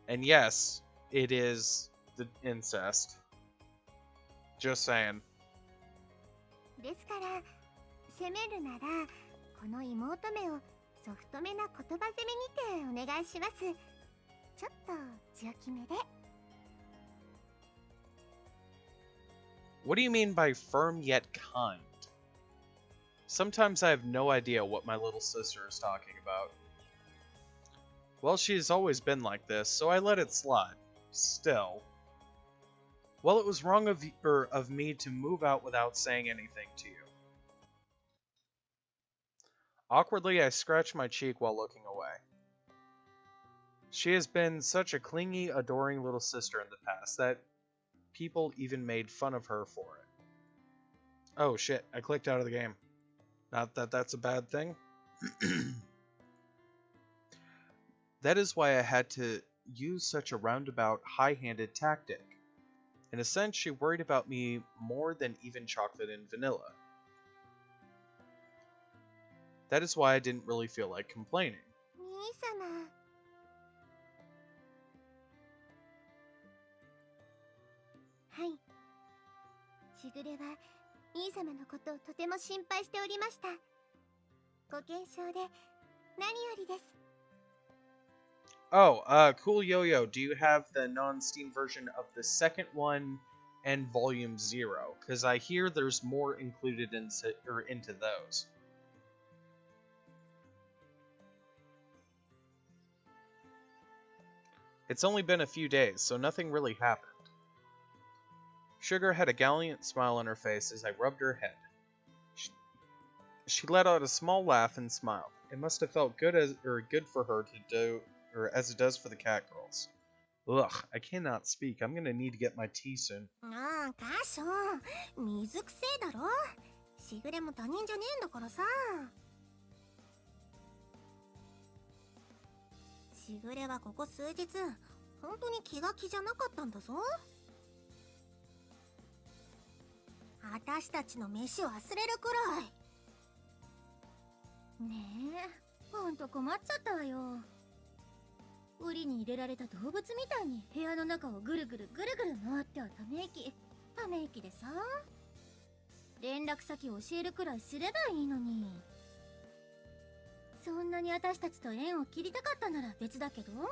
And yes, it is the incest. Just saying. ですから、責めるなら、この妹目をソフトめな言葉攻めにてお願いします。ちょっと強気めで。What do you mean by firm yet kind? Sometimes I have no idea what my little sister is talking about. Well, she's always been like this, so I let it slide. Still. Well, it was wrong of me to move out without saying anything to you. Awkwardly, I scratched my cheek while looking away. She has been such a clingy, adoring little sister in the past that people even made fun of her for it. Oh shit, I clicked out of the game. Not that that's a bad thing. That is why I had to use such a roundabout, high-handed tactic. In a sense, she worried about me more than even chocolate and vanilla. That is why I didn't really feel like complaining. 兄様。はい。しぐれは兄様のことをとても心配しておりました。ご健勝で何よりです。Oh, cool yo-yo, do you have the non-Steam version of the second one and Volume 0? Because I hear there's more included into those. It's only been a few days, so nothing really happened. Sugar had a gallant smile on her face as I rubbed her head. She let out a small laugh and smiled. It must have felt good for her to do, or as it does for the CatGirls. Ugh, I cannot speak. I'm gonna need to get my tea soon. ああ、カッション、水くせえだろ。しぐれも他人じゃねえんだからさ。しぐれはここ数日、本当に気が気じゃなかったんだぞ。私たちの飯を忘れるくらい。ねえ、ほんと困っちゃったわよ。檻に入れられた動物みたいに部屋の中をぐるぐる回ってはため息でさ。連絡先教えるくらいすればいいのに。そんなに私たちと縁を切りたかったなら別だけど。ど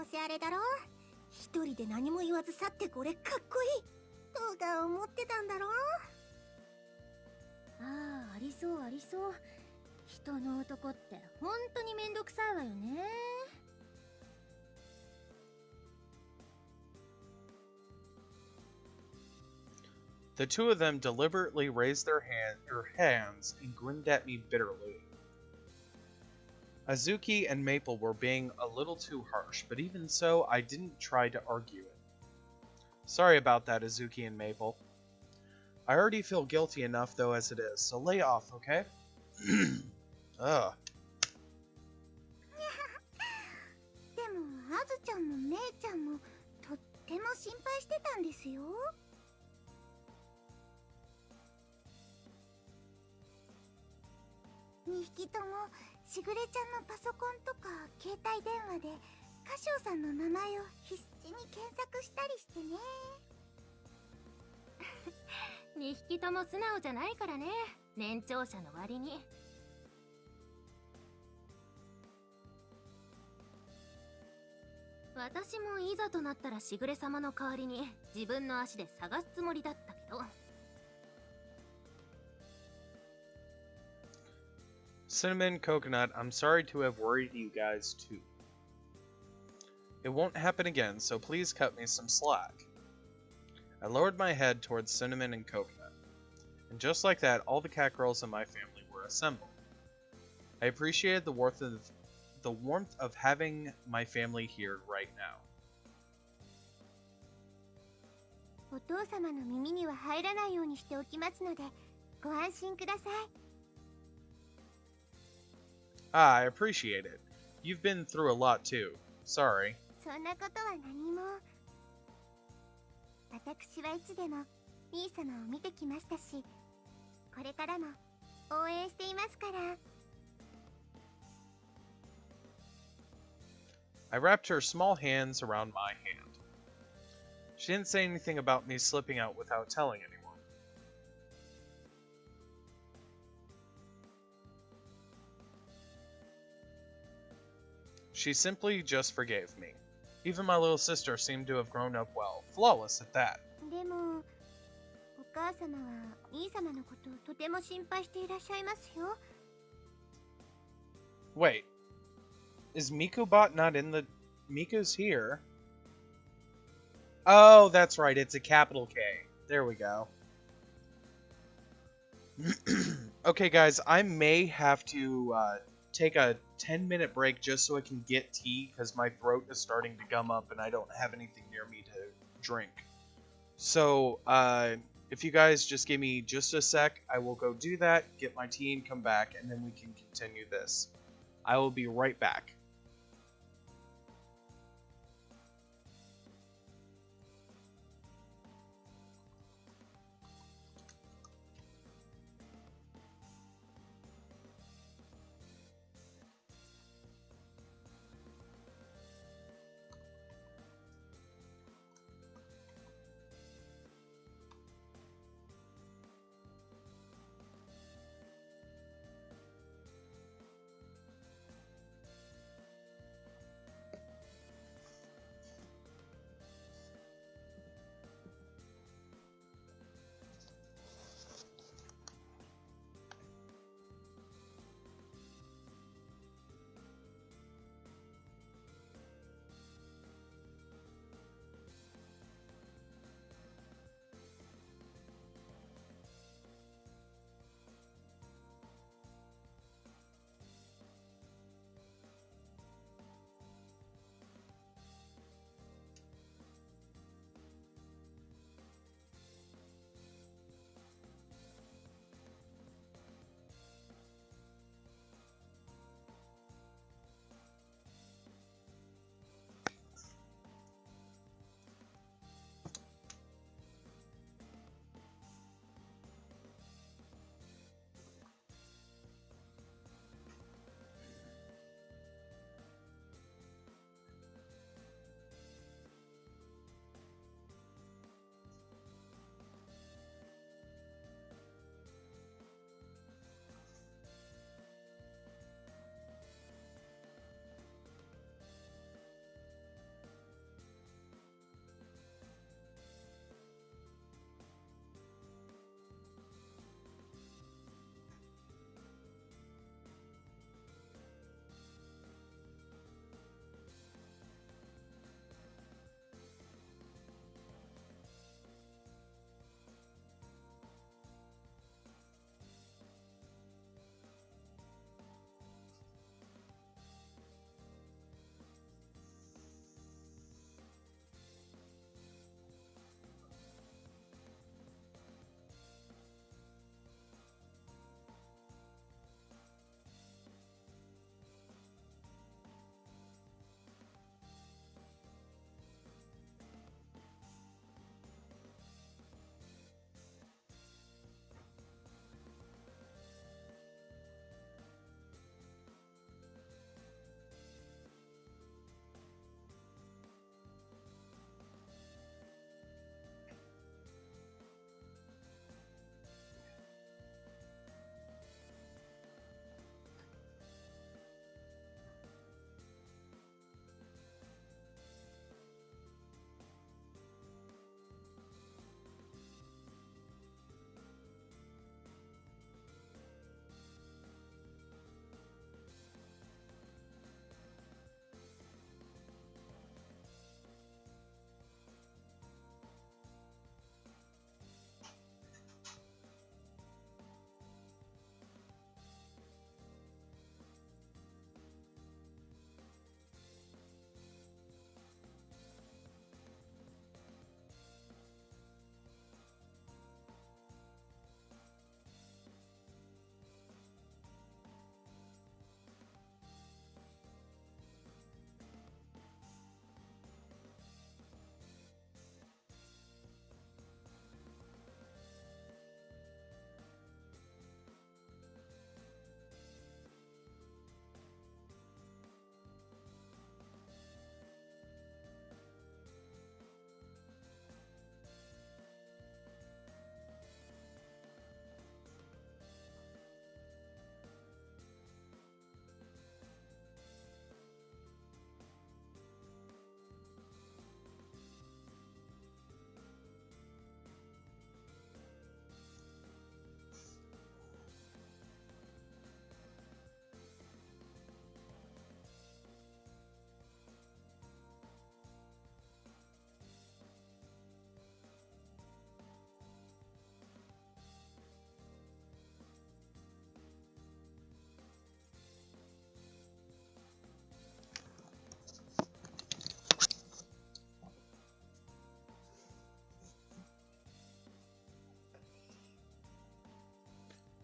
うせあれだろ、一人で何も言わず去ってこれかっこいいとか思ってたんだろ。ああ、ありそうありそう。人の男って本当にめんどくさいわよね。The two of them deliberately raised their hands and grinned at me bitterly. Azuki and Maple were being a little too harsh, but even so, I didn't try to argue it. Sorry about that, Azuki and Maple. I already feel guilty enough though as it is, so lay off, okay? Ugh. でも、あずちゃんもめいちゃんもとっても心配してたんですよ。2匹ともしぐれちゃんのパソコンとか携帯電話で歌唱さんの名前を必死に検索したりしてね。2匹とも素直じゃないからね、年長者の割に。私もいざとなったらしぐれ様の代わりに自分の足で探すつもりだったけど。Cinnamon Coconut, I'm sorry to have worried you guys too. It won't happen again, so please cut me some slack. I lowered my head towards Cinnamon and Coconut, and just like that, all the CatGirls in my family were assembled. I appreciated the warmth of having my family here right now. お父様の耳には入らないようにしておきますので、ご安心ください。Ah, I appreciate it. You've been through a lot too. Sorry. そんなことは何も。私はいつでも兄様を見てきましたし、これからも応援していますから。I wrapped her small hands around my hand. She didn't say anything about me slipping out without telling anyone. She simply just forgave me. Even my little sister seemed to have grown up well, flawless at that. でも、お母様は兄様のことをとても心配していらっしゃいますよ。Wait, is MikuBot not in the... Miku's here. Oh, that's right, it's a capital K. There we go. Okay, guys, I may have to take a 10-minute break just so I can get tea, because my throat is starting to gum up and I don't have anything near me to drink. So, if you guys just give me just a sec, I will go do that, get my tea, and come back, and then we can continue this. I will be right back.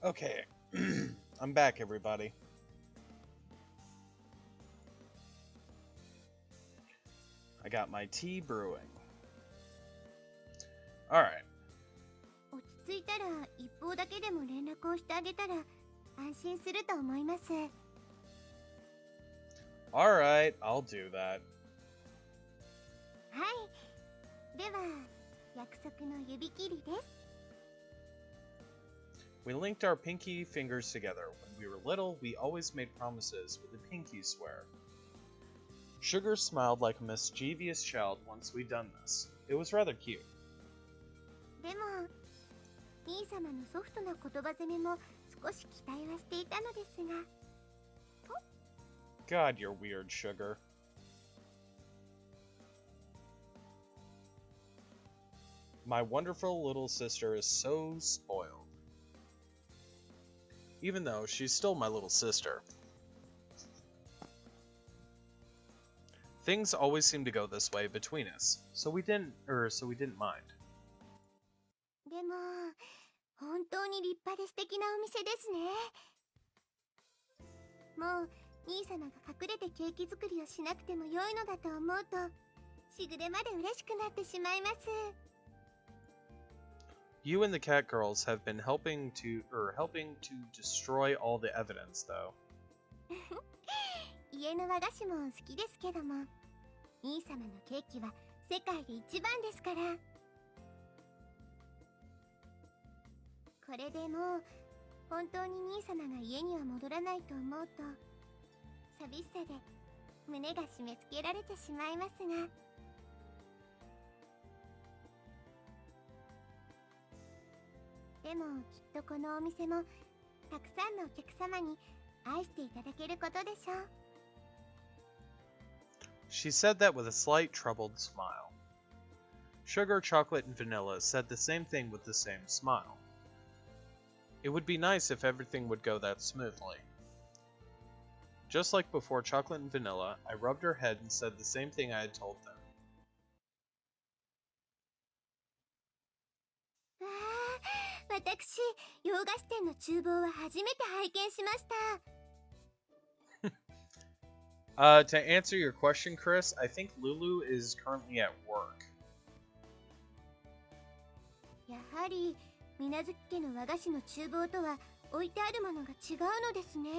Okay, I'm back, everybody. I got my tea brewing. Alright. 落ち着いたら一方だけでも連絡をしてあげたら安心すると思います。 Alright, I'll do that. はい。では、約束の指切りです。 We linked our pinky fingers together. When we were little, we always made promises with a pinky swear. Sugar smiled like a mischievous child once we'd done this. It was rather cute. でも、兄様のソフトな言葉攻めも少し期待はしていたのですが。 God, you're weird, Sugar. My wonderful little sister is so spoiled. Even though she's still my little sister. Things always seem to go this way between us, so we didn't mind. でも、本当に立派で素敵なお店ですね。もう、兄様が隠れてケーキ作りをしなくても良いのだと思うと、しぐれまで嬉しくなってしまいます。 You and the CatGirls have been helping to destroy all the evidence, though. 家の和菓子も好きですけども、兄様のケーキは世界で一番ですから。これでもう本当に兄様が家には戻らないと思うと、寂しさで胸が締め付けられてしまいますが。でもきっとこのお店もたくさんのお客様に愛していただけることでしょう。 She said that with a slight troubled smile. Sugar, chocolate, and vanilla said the same thing with the same smile. It would be nice if everything would go that smoothly. Just like before chocolate and vanilla, I rubbed her head and said the same thing I had told them. 私、洋菓子店の厨房は初めて拝見しました。 To answer your question, Chris, I think Lulu is currently at work. やはり、水無月家の和菓子の厨房とは置いてあるものが違うのですね。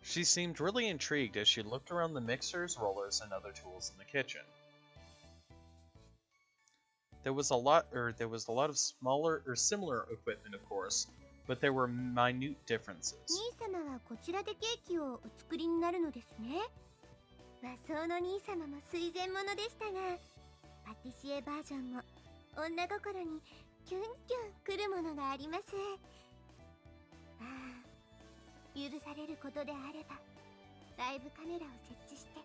She seemed really intrigued as she looked around the mixers, rollers, and other tools in the kitchen. There was a lot of smaller or similar equipment, of course, but there were minute differences. 兄様はこちらでケーキをお作りになるのですね。和装の兄様も垂涎者でしたが、パティシエバージョンも女心にキュンキュンくるものがあります。ああ、許されることであれば、ライブカメラを設置して、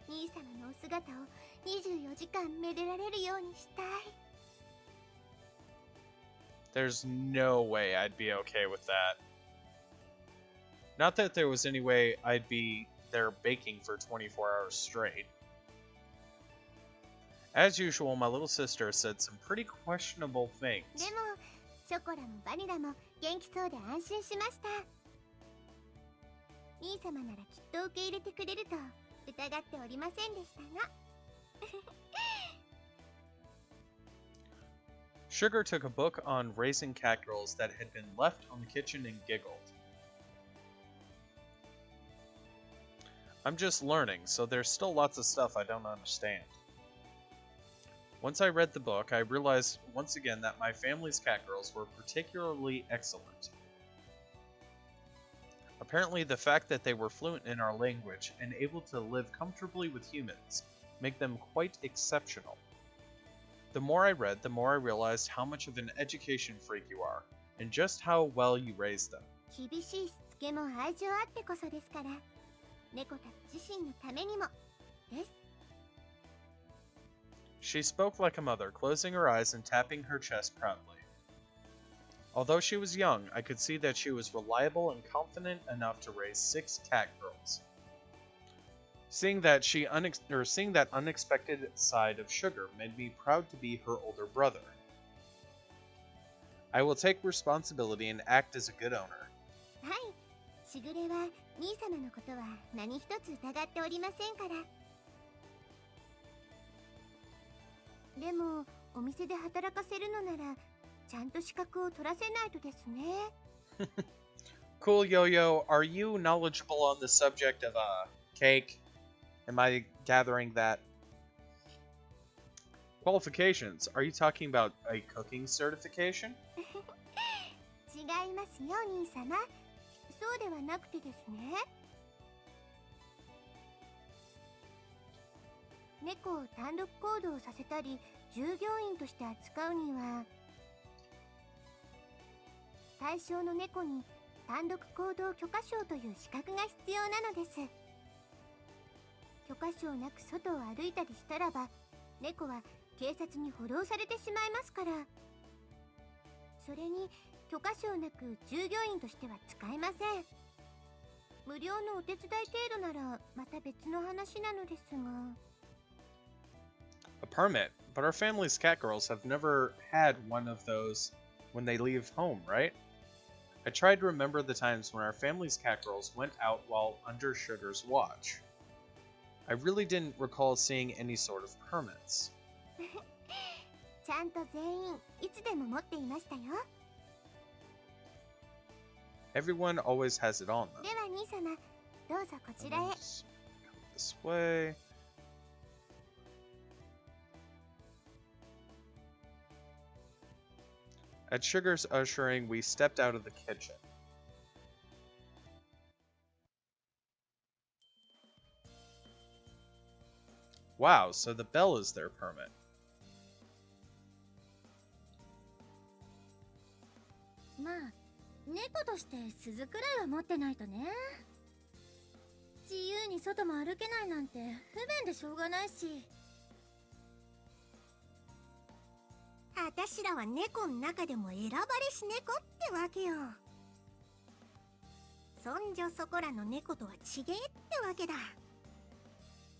兄様のお姿を24時間めでられるようにしたい。 There's no way I'd be okay with that. Not that there was any way I'd be there baking for 24 hours straight. As usual, my little sister said some pretty questionable things. でも、ショコラもバニラも元気そうで安心しました。兄様ならきっと受け入れてくれると疑っておりませんでしたが。Sugar took a book on raising CatGirls that had been left on the kitchen and giggled. I'm just learning, so there's still lots of stuff I don't understand. Once I read the book, I realized once again that my family's CatGirls were particularly excellent. Apparently, the fact that they were fluent in our language and able to live comfortably with humans make them quite exceptional. The more I read, the more I realized how much of an education freak you are, and just how well you raised them. 厳しいしつけも愛情あってこそですから、猫たち自身のためにもです。 She spoke like a mother, closing her eyes and tapping her chest proudly. Although she was young, I could see that she was reliable and confident enough to raise 6 CatGirls. Seeing that unexpected side of Sugar made me proud to be her older brother. I will take responsibility and act as a good owner. はい、しぐれは兄様のことは何一つ疑っておりませんから。でもお店で働かせるのならちゃんと資格を取らせないとですね。Cool, Yo-Yo. Are you knowledgeable on the subject of cake? Am I gathering that? Qualifications. Are you talking about a cooking certification? 違いますよ兄様。そうではなくてですね。猫を単独行動させたり従業員として扱うには対象の猫に単独行動許可証という資格が必要なのです。許可証なく外を歩いたりしたらば猫は警察に補導されてしまいますから。それに許可証なく従業員としては使えません。無料のお手伝い程度ならまた別の話なのですが。A permit? But our family's CatGirls have never had one of those when they leave home, right? I tried to remember the times when our family's CatGirls went out while under Sugar's watch. I really didn't recall seeing any sort of permits. ちゃんと全員いつでも持っていましたよ。Everyone always has it on them. では兄様、どうぞこちらへ。Just come this way. At Sugar's ushering, we stepped out of the kitchen. Wow, so the bell is their permit. まあ、猫として鈴くらいは持ってないとね。自由に外も歩けないなんて不便でしょうがないし。あたしらは猫の中でも選ばれし猫ってわけよ。そんじょそこらの猫とは違えってわけだ。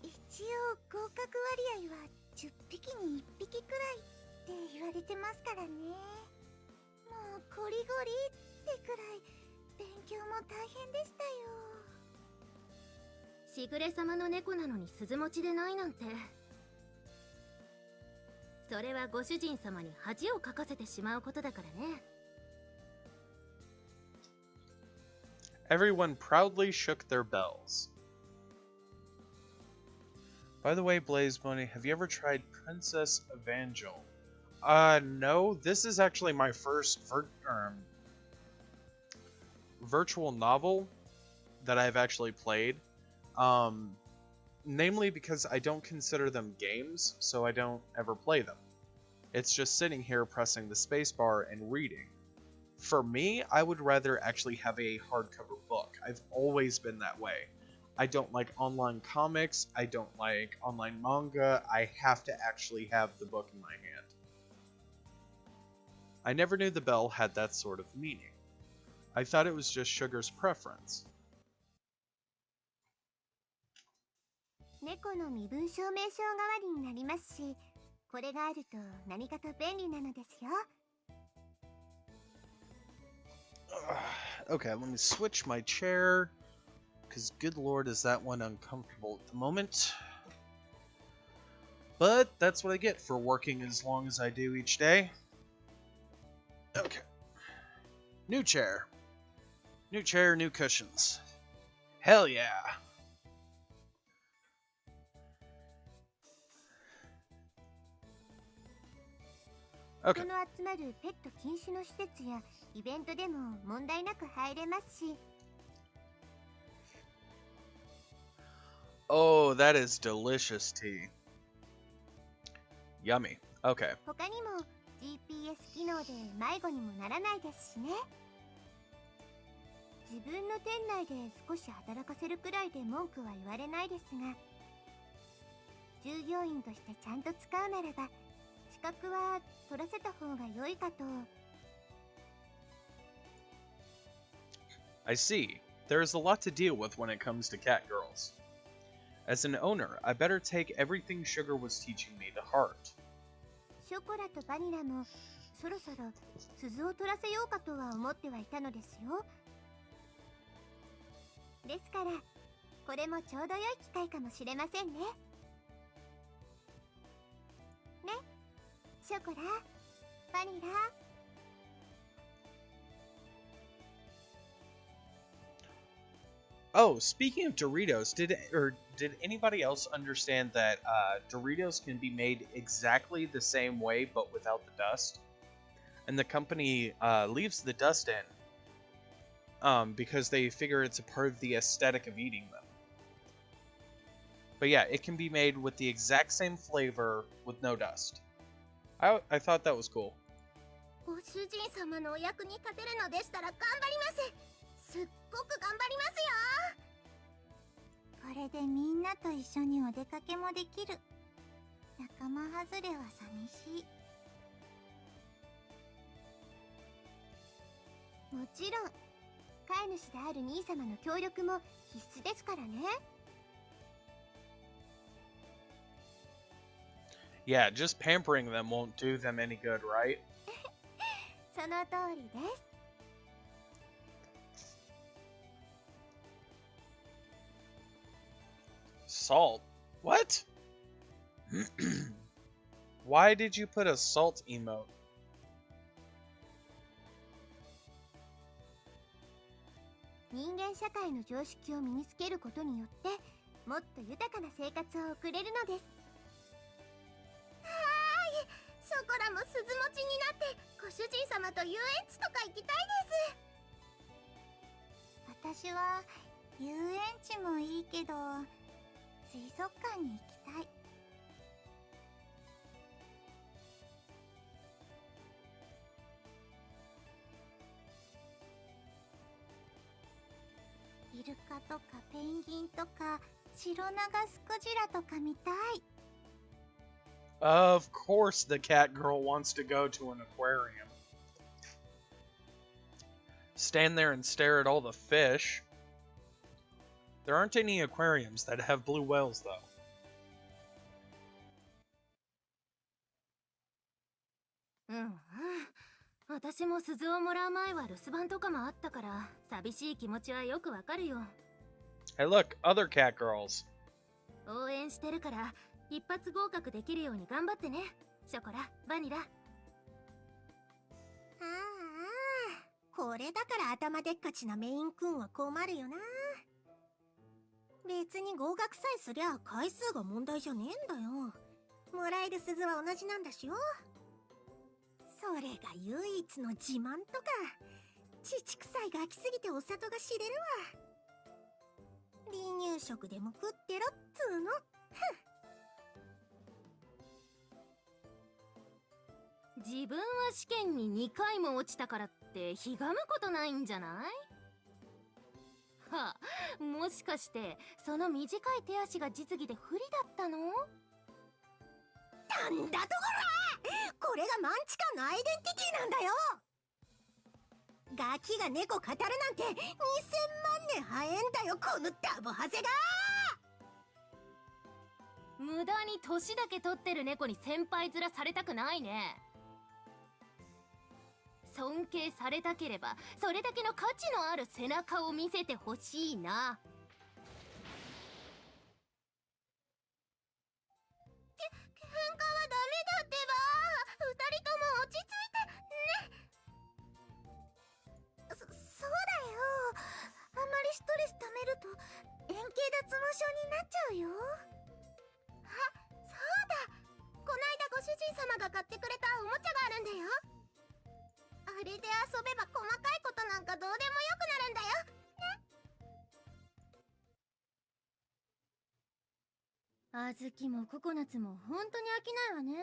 一応合格割合は10匹に1匹くらいって言われてますからね。もうゴリゴリってくらい勉強も大変でしたよ。しぐれ様の猫なのに鈴持ちでないなんて。それはご主人様に恥をかかせてしまうことだからね。Everyone proudly shook their bells. By the way, BlazeKickBunny, have you ever tried Princess Evangel? No. This is actually my first virtual novel that I've actually played. Namely because I don't consider them games, so I don't ever play them. It's just sitting here pressing the spacebar and reading. For me, I would rather actually have a hardcover book. I've always been that way. I don't like online comics, I don't like online manga, I have to actually have the book in my hand. I never knew the bell had that sort of meaning. I thought it was just Sugar's preference. 猫の身分証明書代わりになりますし、これがあると何かと便利なのですよ。Okay, let me switch my chair, because good lord is that one uncomfortable at the moment. But that's what I get for working as long as I do each day. Okay. New chair. New chair, new cushions. Hell yeah. Okay. 人の集まるペット禁止の施設やイベントでも問題なく入れますし。Oh, that is delicious tea. Yummy. Okay. 他にも GPS 機能で迷子にもならないですしね。自分の店内で少し働かせるくらいで文句は言われないですが、従業員としてちゃんと使うならば資格は取らせた方が良いかと。I see. There is a lot to deal with when it comes to CatGirls. As an owner, I better take everything Sugar was teaching me to heart. ショコラとバニラもそろそろ鈴を取らせようかとは思ってはいたのですよ。ですからこれもちょうど良い機会かもしれませんね。ね、ショコラ、バニラ。Oh, speaking of Doritos, did anybody else understand that Doritos can be made exactly the same way but without the dust? And the company leaves the dust in because they figure it's a part of the aesthetic of eating them. But yeah, it can be made with the exact same flavor with no dust. I thought that was cool. ご主人様のお役に立てるのでしたら頑張ります。すっごく頑張りますよ。これでみんなと一緒にお出かけもできる。仲間外れは寂しい。もちろん飼い主である兄様の協力も必須ですからね。Yeah, just pampering them won't do them any good, right? その通りです。Salt? What? Why did you put a salt emote? 人間社会の常識を身につけることによってもっと豊かな生活を送れるのです。はーい、ショコラも鈴持ちになってご主人様と遊園地とか行きたいです。私は遊園地もいいけど水族館に行きたい。イルカとかペンギンとかシロナガスクジラとか見たい。Of course the cat girl wants to go to an aquarium. Stand there and stare at all the fish. There aren't any aquariums that have blue whales, though. 私も鈴をもらう前は留守番とかもあったから寂しい気持ちはよくわかるよ。Hey, look, other cat girls. 応援してるから一発合格できるように頑張ってね、ショコラ、バニラ。これだから頭でっかちなメインくんは困るよな。別に合格さえすりゃ回数が問題じゃねえんだよ。もらえる鈴は同じなんだしよ。それが唯一の自慢とか乳臭いガキすぎてお里が知れるわ。離乳食でも食ってろっつーの。自分は試験に2回も落ちたからってひがむことないんじゃない？はあ、もしかしてその短い手足が実技で不利だったの？なんだとこれがマンチカンのアイデンティティなんだよ。ガキが猫語るなんて2000万年早えんだよ、このダボハゼが。無駄に年だけ取ってる猫に先輩面されたくないね。尊敬されたければそれだけの価値のある背中を見せてほしいな。喧嘩はダメだってば。二人とも落ち着いてね。そうだよ。あんまりストレス溜めると円形脱毛症になっちゃうよ。あ、そうだ。こないだご主人様が買ってくれたおもちゃがあるんだよ。あれで遊べば細かいことなんかどうでもよくなるんだよ。ね。小豆もココナツも本当に飽きないわね。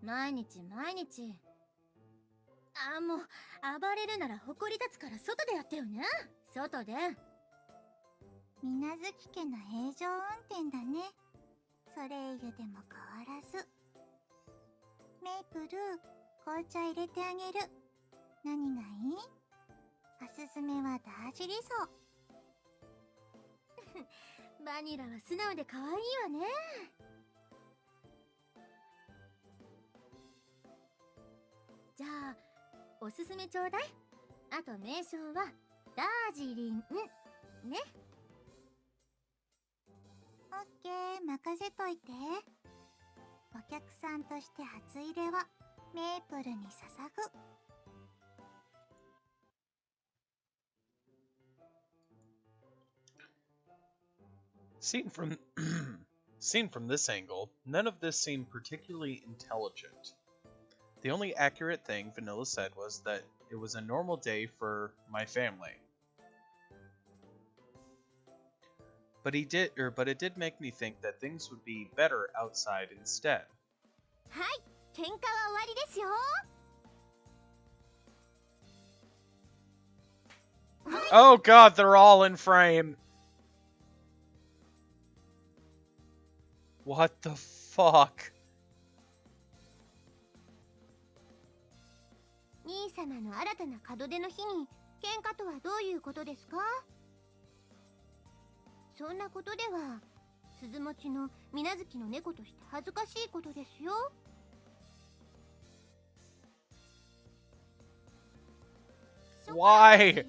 毎日毎日。もう暴れるなら誇り立つから外でやってよね。外で。水無月家の平常運転だね。それ以でも変わらず。メイプル、紅茶入れてあげる。何がいい？おすすめはダージリソー。バニラは素直で可愛いわね。じゃあおすすめちょうだい。あと名称はダージリンね。オッケー、任せといて。お客さんとして初入れはメープルに捧ぐ。Seen from this angle, none of this seemed particularly intelligent. The only accurate thing Vanilla said was that it was a normal day for my family. But it did make me think that things would be better outside instead. はい、喧嘩は終わりですよ。Oh god, they're all in frame! What the fuck? 兄様の新たな門出の日に喧嘩とはどういうことですか？そんなことでは鈴持の水無月の猫として恥ずかしいことですよ。Why?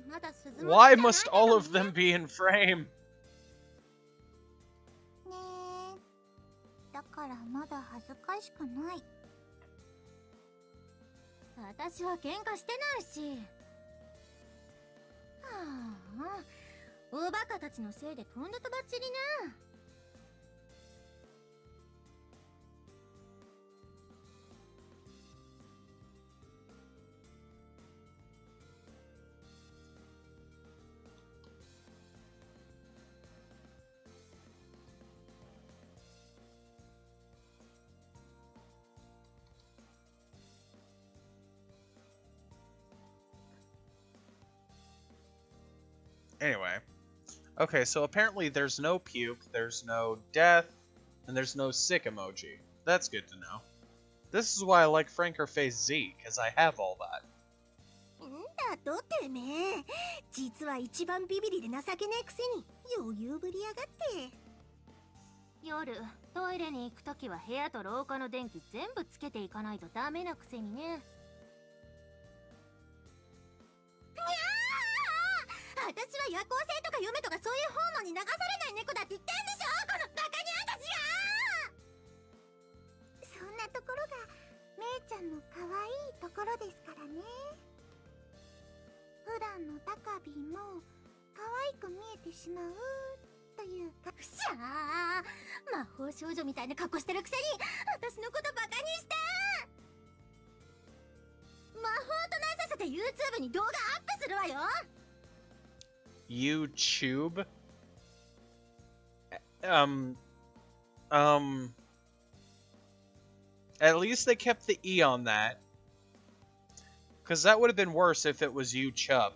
Why must all of them be in frame? ねえ、だからまだ恥ずかしくない。私は喧嘩してないし。はあ、おバカたちのせいでとんだとばっちりな。Anyway. Okay, so apparently there's no puke, there's no death, and there's no sick emoji. That's good to know. This is why I like Franker Face Z, because I have all that. んだとてめえ、実は一番ビビリで情けねえくせに余裕ぶりやがって。夜トイレに行くときは部屋と廊下の電気全部つけていかないとダメなくせにね。私は夜行性とか嫁とかそういうホーモンに流されない猫だって言ってんでしょ、このバカにゃんたちが。そんなところがめいちゃんの可愛いところですからね。普段のタカビンも可愛く見えてしまうというか。ふしゃー、魔法少女みたいな格好してるくせに私のことバカにした。魔法となさせて YouTube に動画アップするわよ。YouTube? At least they kept the E on that. Because that would have been worse if it was you, Chub.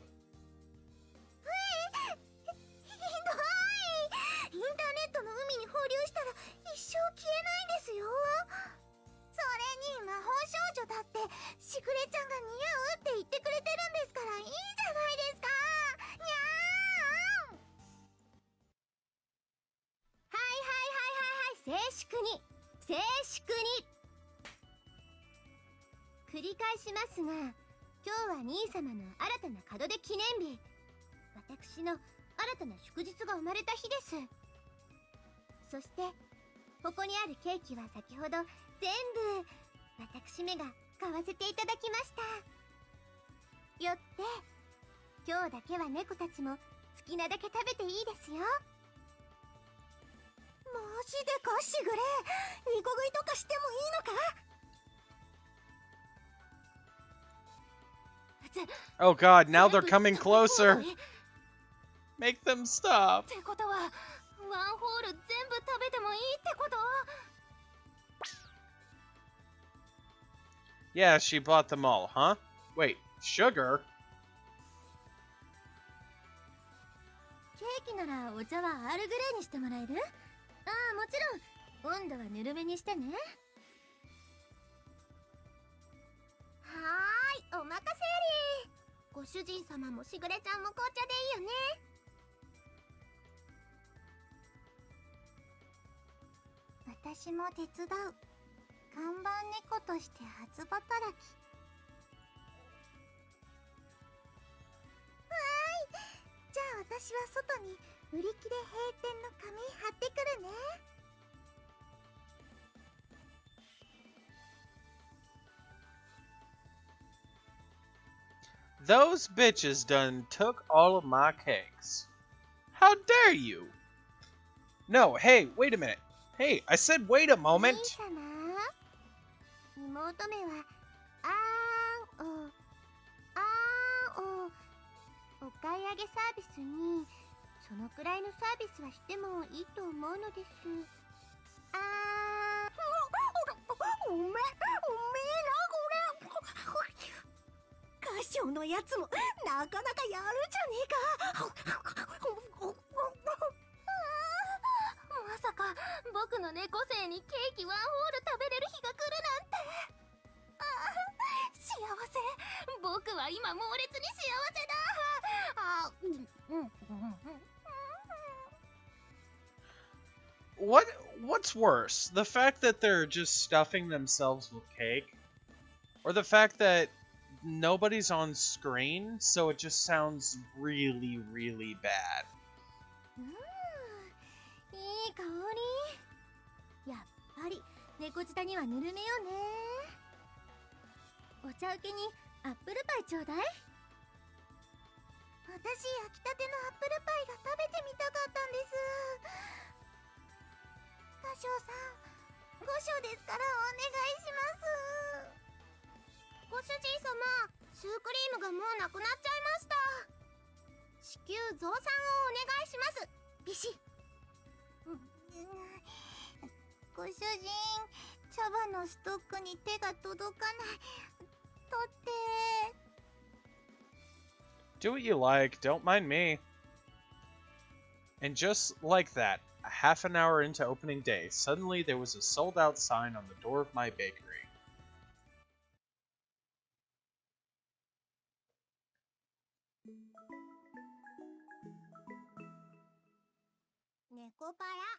インターネットの海に放流したら一生消えないんですよ。それに魔法少女だってしぐれちゃんが似合うって言ってくれてるんですからいいじゃないですか。にゃーん。はいはいはいはいはい、静粛に静粛に。繰り返しますが、今日は兄様の新たな門出記念日、私の新たな祝日が生まれた日です。そしてここにあるケーキは先ほど全部私めが買わせていただきました。よって今日だけは猫たちも好きなだけ食べていいですよ。マジでかしぐれ、ニコ食いとかしてもいいのか。Oh god, now they're coming closer! Make them stop! ってことはワンホール全部食べてもいいってこと？ Yeah, she bought them all, huh? Wait, sugar? ケーキならお茶はアールグレーにしてもらえる？ああ、もちろん温度はぬるめにしてね。はーい、お任せあり。ご主人様もしぐれちゃんも紅茶でいいよね。私も手伝う。看板猫として初働き。私は外に売り切れ閉店の紙貼ってくるね。Those bitches done took all of my cakes. How dare you? No, hey, wait a minute. Hey, I said wait a moment. 兄様、妹めはお買い上げサービスにそのくらいのサービスはしてもいいと思うのです。おめえな、これ。歌唱のやつもなかなかやるじゃねえか。まさか僕の猫背にケーキワンホール食べれる日が来るなんて。幸せ。僕は今猛烈に幸せだ。What's worse? The fact that they're just stuffing themselves with cake? Or the fact that nobody's on screen, so it just sounds really, really bad? いい香り。やっぱり猫舌にはぬるめよね。お茶受けにアップルパイちょうだい。私、焼きたてのアップルパイが食べてみたかったんです。歌唱さん、ご賞ですからお願いします。ご主人様、シュークリームがもうなくなっちゃいました。至急増産をお願いします。ビシッ。ご主人、茶葉のストックに手が届かない。取って。Do what you like, don't mind me. And just like that, a half an hour into opening day, suddenly there was a sold-out sign on the door of my bakery. Nekopara.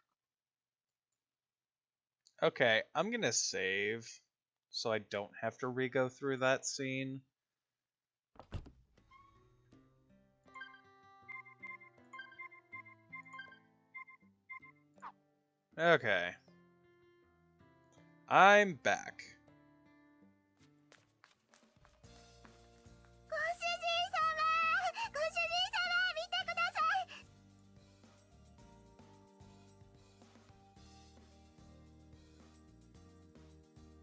Okay, I'm gonna save so I don't have to re-go through that scene. Okay. I'm back. ご主人様、見てください。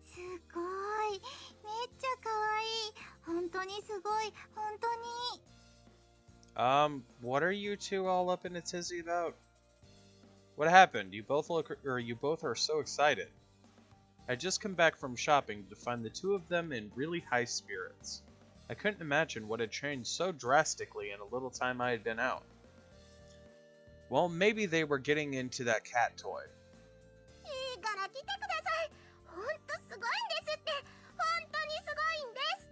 すごい、めっちゃ可愛い。本当にすごい、本当に。What are you two all up in a tizzy about? What happened? You both are so excited. I just come back from shopping to find the two of them in really high spirits. I couldn't imagine what had changed so drastically in a little time I had been out. Well, maybe they were getting into that cat toy. いいから来てください。ほんとすごいんですって。本当にすごいんです。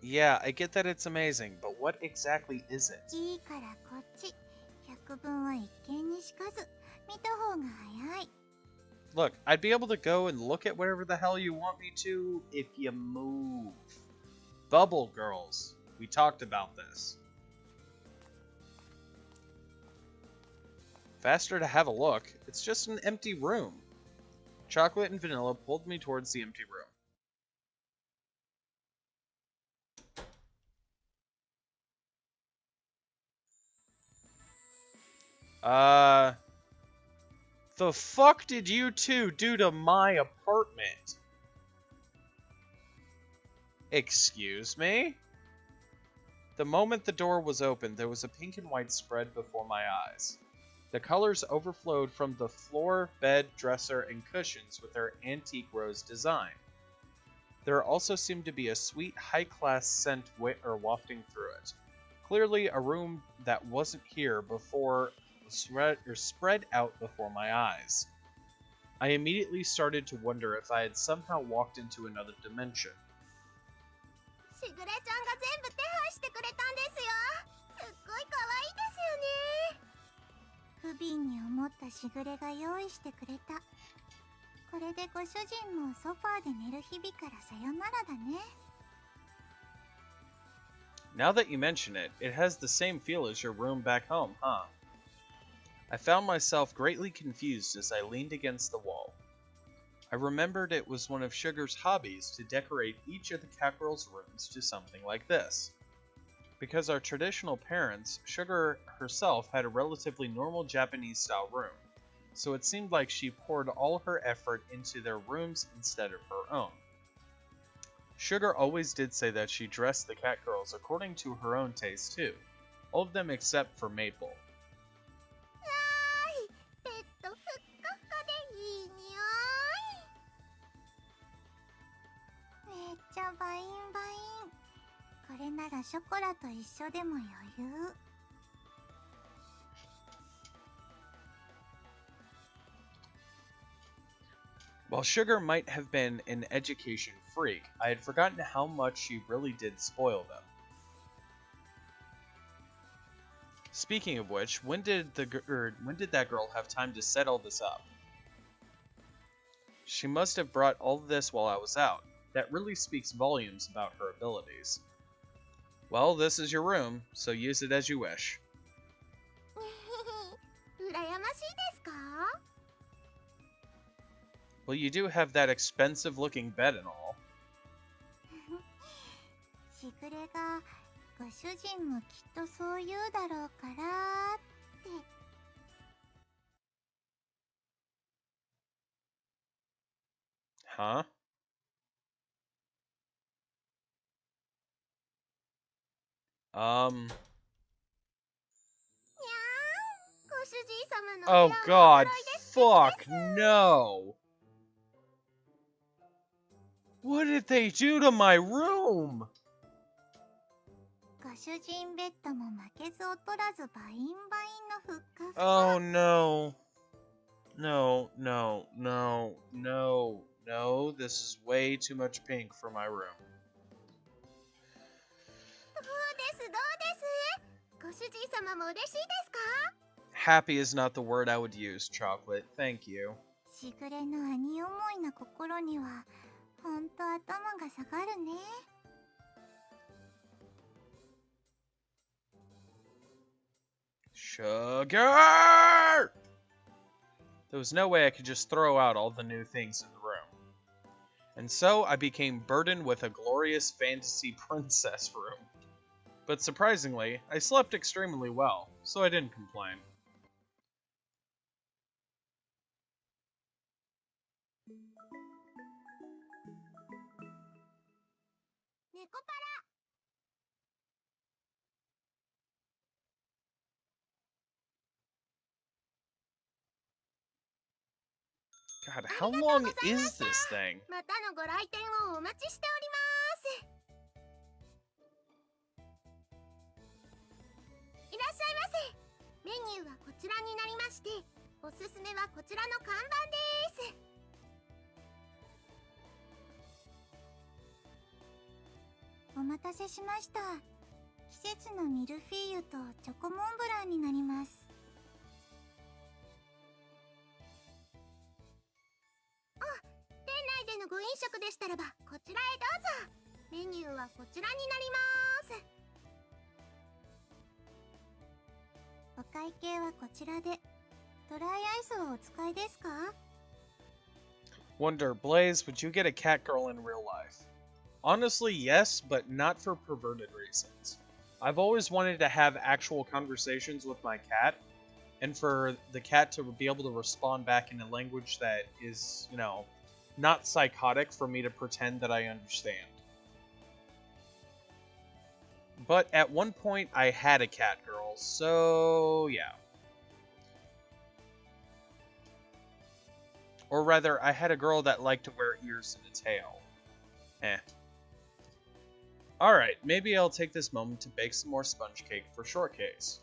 Yeah, I get that it's amazing, but what exactly is it? いいからこっち。百聞は一見にしかず。見た方が早い。Look, I'd be able to go and look at whatever the hell you want me to if you move. Bubble girls. We talked about this. Faster to have a look. It's just an empty room. Chocolate and vanilla pulled me towards the empty room. The fuck did you two do to my apartment? Excuse me? The moment the door was opened, there was a pink and white spread before my eyes. The colors overflowed from the floor, bed, dresser, and cushions with their antique rose design. There also seemed to be a sweet, high-class scent wafting through it. Clearly, a room that wasn't here before spread out before my eyes. I immediately started to wonder if I had somehow walked into another dimension. しぐれちゃんが全部手配してくれたんですよ。すっごい可愛いですよね。不憫に思ったしぐれが用意してくれた。これでご主人もソファーで寝る日々からさよならだね。Now that you mention it, it has the same feel as your room back home, huh? I found myself greatly confused as I leaned against the wall. I remembered it was one of Sugar's hobbies to decorate each of the CatGirls' rooms to something like this. Because our traditional parents, Sugar herself had a relatively normal Japanese-style room, so it seemed like she poured all her effort into their rooms instead of her own. Sugar always did say that she dressed the CatGirls according to her own taste too, all of them except for Maple. ペットふっかふかでいい匂い。めっちゃバインバイン。これならショコラと一緒でも余裕。While Sugar might have been an education freak, I had forgotten how much she really did spoil them. Speaking of which, when did that girl have time to set all this up? She must have brought all of this while I was out. That really speaks volumes about her abilities. Well, this is your room, so use it as you wish. 羨ましいですか？ Well, you do have that expensive-looking bed and all. しぐれがご主人もきっとそう言うだろうからって。Huh? にゃーん、ご主人様の部屋 Oh もお god, 揃いで素敵 fuck です。 no! What did they do to my room? ご主人ベッドも負けず劣らずバインバインのふっかふか。 Oh no. No, no, no, no, no. This is way too much pink for my room. どうですどうです。ご主人様も嬉しいですか？ Happy is not the word I would use, Chocolate. Thank you. しぐれの兄思いな心にはほんと頭が下がるね。 Sugar! There was no way I could just throw out all the new things in the room. And so I became burdened with a glorious fantasy princess room. But surprisingly, I slept extremely well, so I didn't complain. Nekopara! God, how long is this thing? またのご来店をお待ちしております。いらっしゃいませ。メニューはこちらになりまして、おすすめはこちらの看板です。お待たせしました。季節のミルフィーユとチョコモンブランになります。店内でのご飲食でしたらばこちらへどうぞ。メニューはこちらになります。お会計はこちらで。ドライアイスはお使いですか？ Wonder, Blaze, would you get a cat girl in real life? Honestly, yes, but not for perverted reasons. I've always wanted to have actual conversations with my cat, and for the cat to be able to respond back in a language that is, you know, not psychotic for me to pretend that I understand. But at one point, I had a cat girl, so yeah. Or rather, I had a girl that liked to wear ears and a tail. Eh. Alright, maybe I'll take this moment to bake some more sponge cake for shortcakes.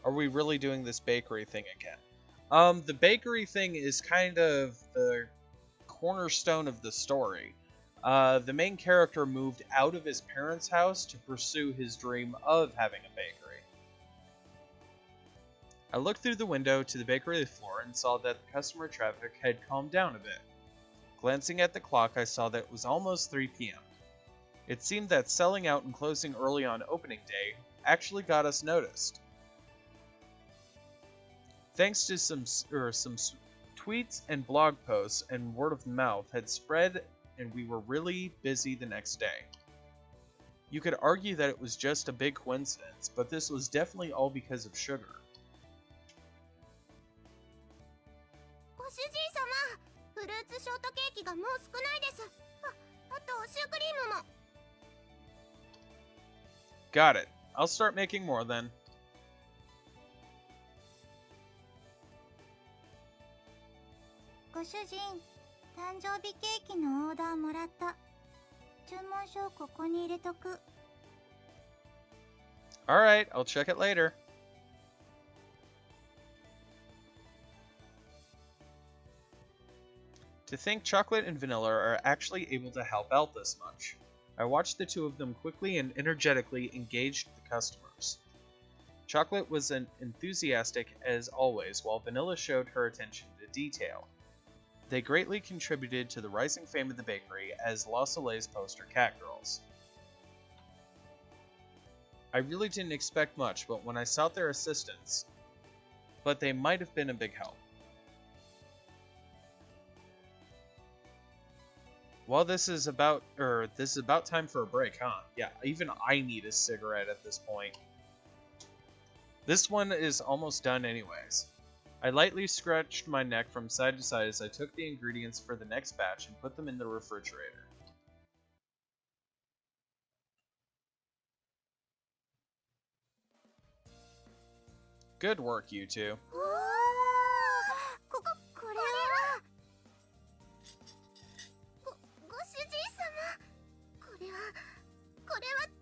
Are we really doing this bakery thing again? The bakery thing is kind of the cornerstone of the story. The main character moved out of his parents' house to pursue his dream of having a bakery. I looked through the window to the bakery floor and saw that the customer traffic had calmed down a bit. Glancing at the clock, I saw that it was almost 3 p.m. It seemed that selling out and closing early on opening day actually got us noticed. Thanks to some tweets and blog posts and word of mouth had spread, and we were really busy the next day. You could argue that it was just a big coincidence, but this was definitely all because of sugar. ご主人様、フルーツショートケーキがもう少ないです。あとシュークリームも。Got it. I'll start making more then. ご主人、誕生日ケーキのオーダーもらった。注文書ここに入れとく。Alright, I'll check it later. To think chocolate and vanilla are actually able to help out this much. I watched the two of them quickly and energetically engage the customers. Chocolate was enthusiastic as always, while vanilla showed her attention to detail. They greatly contributed to the rising fame of the bakery as La Soleil's poster CatGirls. I really didn't expect much, but when I sought their assistance, they might have been a big help. Well, this is about time for a break, huh? Yeah, even I need a cigarette at this point. This one is almost done anyways. I lightly scratched my neck from side to side as I took the ingredients for the next batch and put them in the refrigerator. Good work, you two. これはご主人様、これは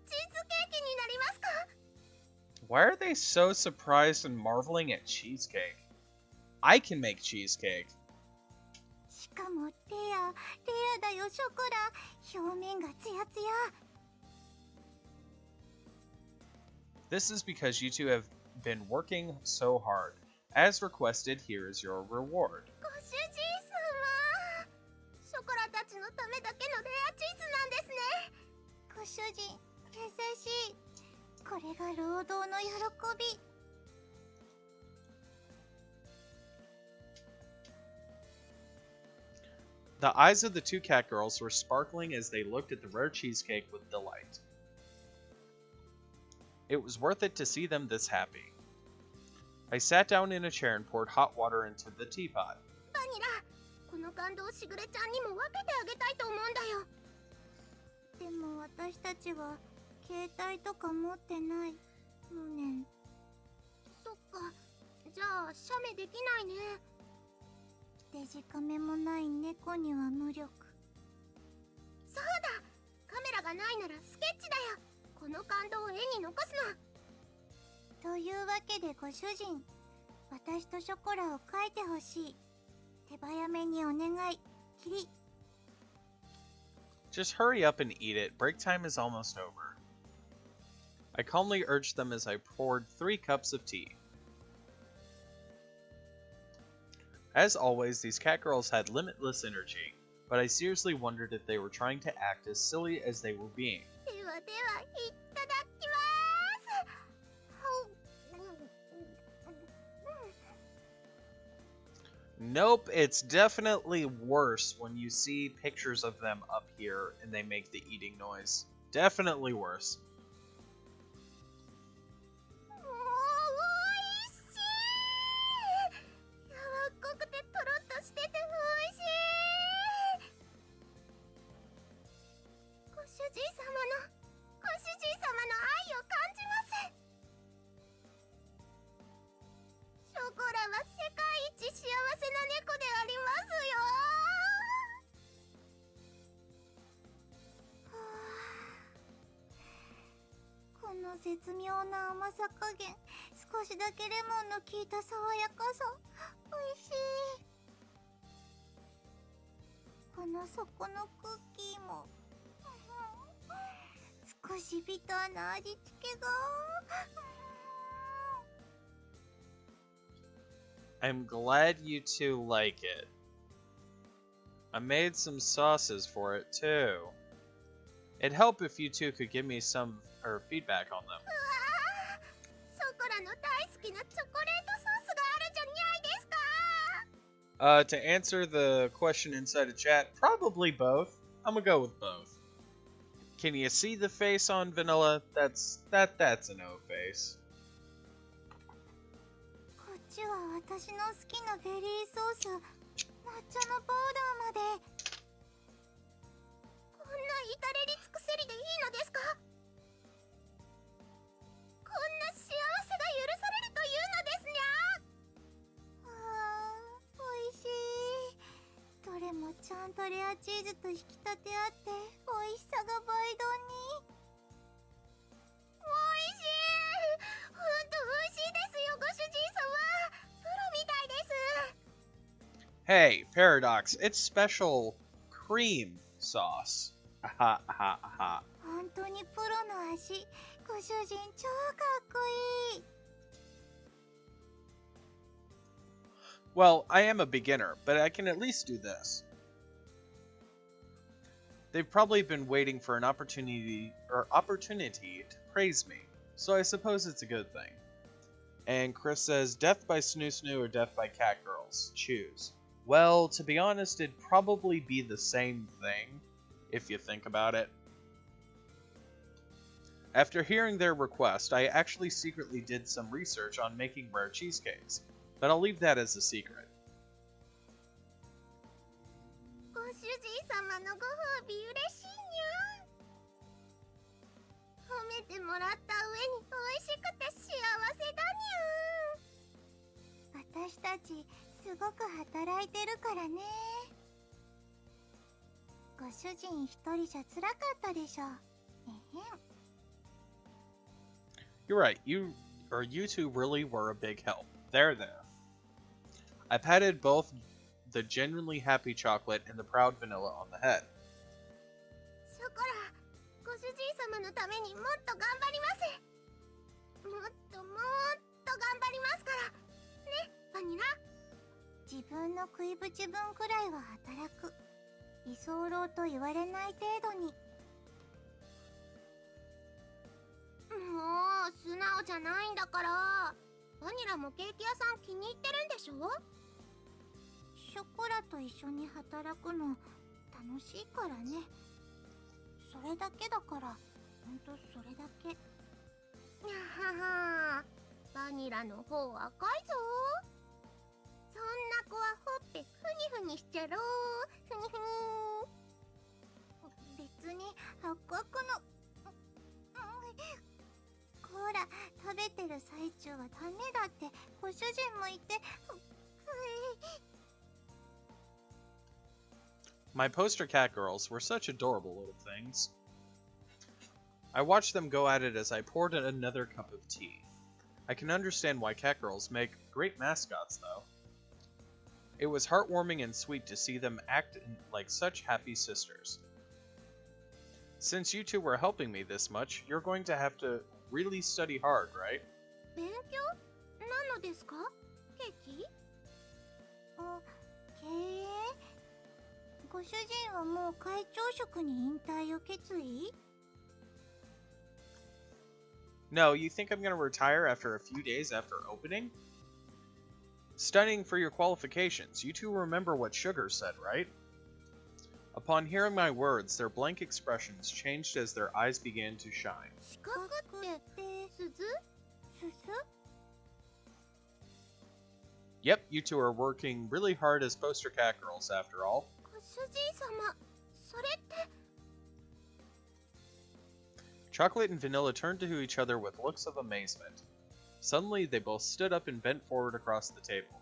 チーズケーキになりますか？ Why are they so surprised and marveling at cheesecake? I can make cheesecake. しかもレアだよショコラ、表面がツヤツヤ。This is because you two have been working so hard. As requested, here is your reward. ご主人様、ショコラたちのためだけのレアチーズなんですね。ご主人、優しい。これが労働の喜び。The eyes of the two CatGirls were sparkling as they looked at the rare cheesecake with delight. It was worth it to see them this happy. I sat down in a chair and poured hot water into the teapot. バニラ、この感動をしぐれちゃんにも分けてあげたいと思うんだよ。でも私たちは携帯とか持ってないのね。そっか、じゃあ写メできないね。デジカメもない猫には無力。そうだ、カメラがないならスケッチだよ。この感動を絵に残すの。というわけでご主人、私とショコラを描いてほしい。手早めにお願い。キリ。Just hurry up and eat it. Break time is almost over. I calmly urged them as I poured 3 cups of tea. As always, these CatGirls had limitless energy, but I seriously wondered if they were trying to act as silly as they were being. では、いただきます。Nope, it's definitely worse when you see pictures of them up here and they make the eating noise. Definitely worse. おいしい。やわっこくてとろっとしてておいしい。ご主人様の愛を感じます。ショコラは世界一幸せな猫でありますよ。はあ、この絶妙な甘さ加減、少しだけレモンの効いた爽やかさ、おいしい。この底のクッキーも少しビターな味付けが。I'm glad you two like it. I made some sauces for it too. It'd help if you two could give me some feedback on them. ショコラの大好きなチョコレートソースがあるじゃにゃいですか。 To answer the question inside of chat, probably both. I'm gonna go with both. Can you see the face on Vanilla? That's a no face. こっちは私の好きなベリーソース、抹茶のパウダーまで。こんな至れり尽くせりでいいのですか？こんな幸せが許されるというのですにゃ。おいしい。どれもちゃんとレアチーズと引き立て合って美味しさが倍増に。おいしい。ほんと美味しいですよ、ご主人様。プロみたいです。 Hey, Paradox, it's special cream sauce. Aha, aha, aha. 本当にプロの味。ご主人超かっこいい。 Well, I am a beginner, but I can at least do this. They've probably been waiting for an opportunity to praise me, so I suppose it's a good thing. And Chris says, death by Snoo Snoo or death by CatGirls? Choose. Well, to be honest, it'd probably be the same thing, if you think about it. After hearing their request, I actually secretly did some research on making rare cheesecakes, but I'll leave that as a secret. ご主人様のご褒美嬉しいにゃ。褒めてもらった上に美味しくて幸せだにゃ。私たちすごく働いてるからね。ご主人一人じゃ辛かったでしょ。You're right, you two really were a big help. There. I patted both the genuinely happy chocolate and the proud vanilla on the head. ショコラ、ご主人様のためにもっと頑張ります。もっと頑張りますから。ね、バニラ。自分の食いぶち分くらいは働く。居候と言われない程度に。もう素直じゃないんだから。バニラもケーキ屋さん気に入ってるんでしょ？ショコラと一緒に働くの楽しいからね。それだけだから、ほんとそれだけ。にゃはは、バニラの方赤いぞ。そんな子はほっぺふにふにしちゃろう。ふにふに。別に赤くの。ほら、食べてる最中はダメだってご主人も言って。My poster cat girls were such adorable little things. I watched them go at it as I poured another cup of tea. I can understand why cat girls make great mascots, though. It was heartwarming and sweet to see them act like such happy sisters. Since you two were helping me this much, you're going to have to really study hard, right? 勉強？何のですか？ケーキ？ご主人はもう会長職に引退を決意？ No, you think I'm gonna retire after a few days after opening? Studying for your qualifications, you two remember what Sugar said, right? Upon hearing my words, their blank expressions changed as their eyes began to shine. 四角って鈴？Yep, you two are working really hard as poster cat girls after all. ご主人様、それって。 Chocolate and Vanilla turned to each other with looks of amazement. Suddenly, they both stood up and bent forward across the table.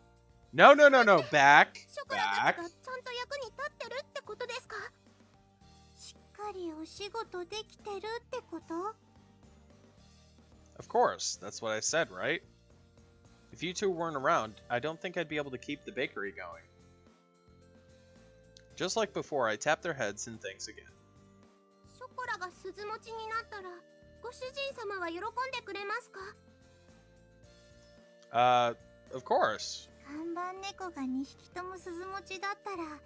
No, back! ショコラた Back! ちがちゃんと役に立ってるってことですか？しっかりお仕事できてるってこと？ Of course, that's what I said, right? If you two weren't around, I don't think I'd be able to keep the bakery going. Just like before, I tapped their heads in thanks again. ショコラが鈴持ちになったら、ご主人様は喜んでくれますか？ Of course. 看板猫が2匹とも鈴持ちだったら、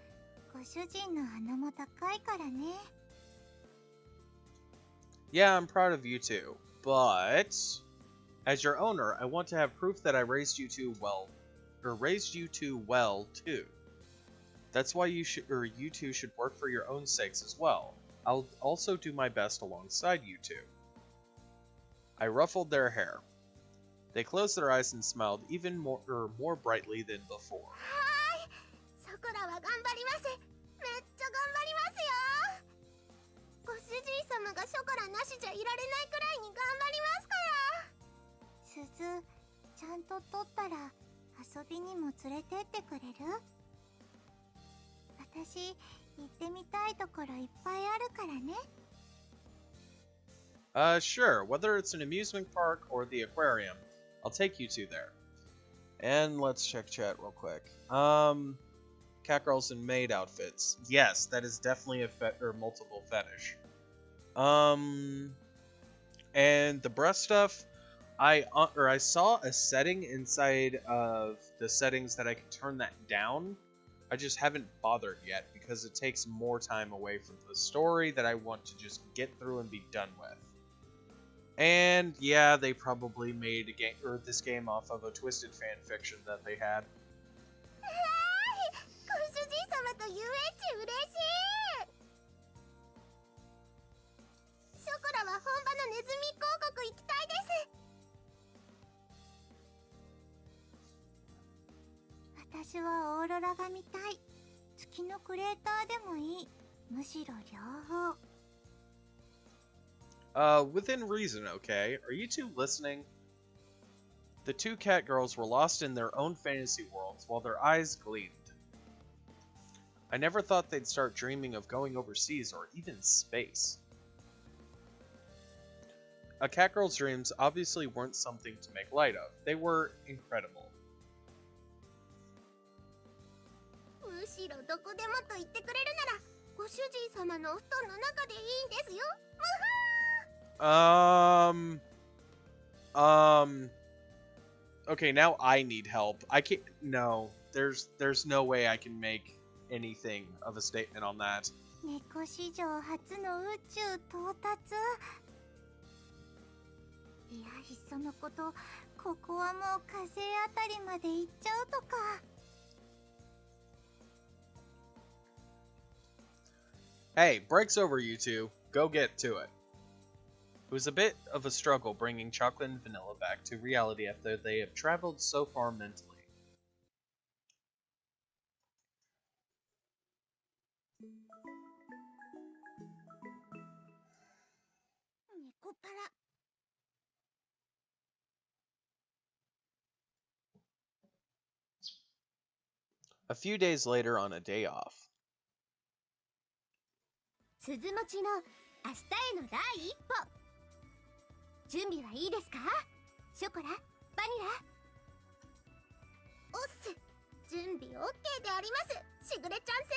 ご主人の鼻も高いからね。Yeah, I'm proud of you too, but as your owner, I want to have proof that I raised you two well, or raised you two well too. That's why you two should work for your own sakes as well. I'll also do my best alongside you two. I ruffled their hair. They closed their eyes and smiled even more brightly than before. はーい。ショコラは頑張ります。めっちゃ頑張りますよ。ご主人様がショコラなしじゃいられないくらいに頑張りますから。鈴、ちゃんと取ったら遊びにも連れてってくれる？私、行ってみたいところいっぱいあるからね。Sure. Whether it's an amusement park or the aquarium, I'll take you two there. And let's check chat real quick. Catgirls in maid outfits. Yes, that is definitely a multiple fetish. And the breast stuff, I saw a setting inside of the settings that I can turn that down. I just haven't bothered yet because it takes more time away from the story that I want to just get through and be done with. And yeah, they probably made this game off of a twisted fan fiction that they had. はい、ご主人様と遊園地嬉しい。ショコラは本場のネズミ広告行きたいです。私はオーロラが見たい。月のクレーターでもいい。むしろ両方。Within reason, okay? Are you two listening? The two catgirls were lost in their own fantasy worlds while their eyes gleamed. I never thought they'd start dreaming of going overseas or even space. A catgirl's dreams obviously weren't something to make light of. They were incredible. むしろどこでもと言ってくれるなら、ご主人様のお布団の中でいいんですよ。むはー。Okay, now I need help. I can't. No, there's no way I can make anything of a statement on that. 猫史上初の宇宙到達。いや、いっそのこと、ここはもう火星あたりまで行っちゃうとか。Hey, break's over, you two. Go get to it. It was a bit of a struggle bringing chocolate and vanilla back to reality after they have traveled so far mentally. Nekopara. A few days later on a day off. 鈴持ちの明日への第一歩。準備はいいですか？ショコラ、バニラ。おっす、準備 OK であります、しぐれちゃん先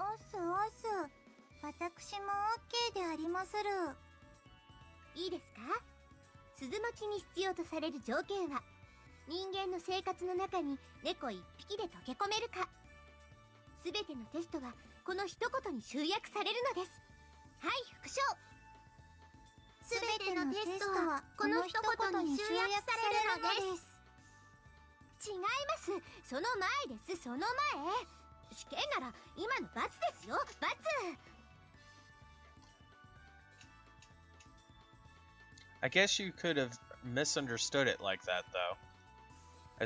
生。おっすおっす、私も OK でありまする。いいですか？鈴持ちに必要とされる条件は、人間の生活の中に猫一匹で溶け込めるか。すべてのテストはこの一言に集約されるのです。はい、副将。すべてのテストはこの一言に集約されるのです。違います。その前です。その前。試験なら今の罰ですよ。罰。I guess you could have misunderstood it like that, though. I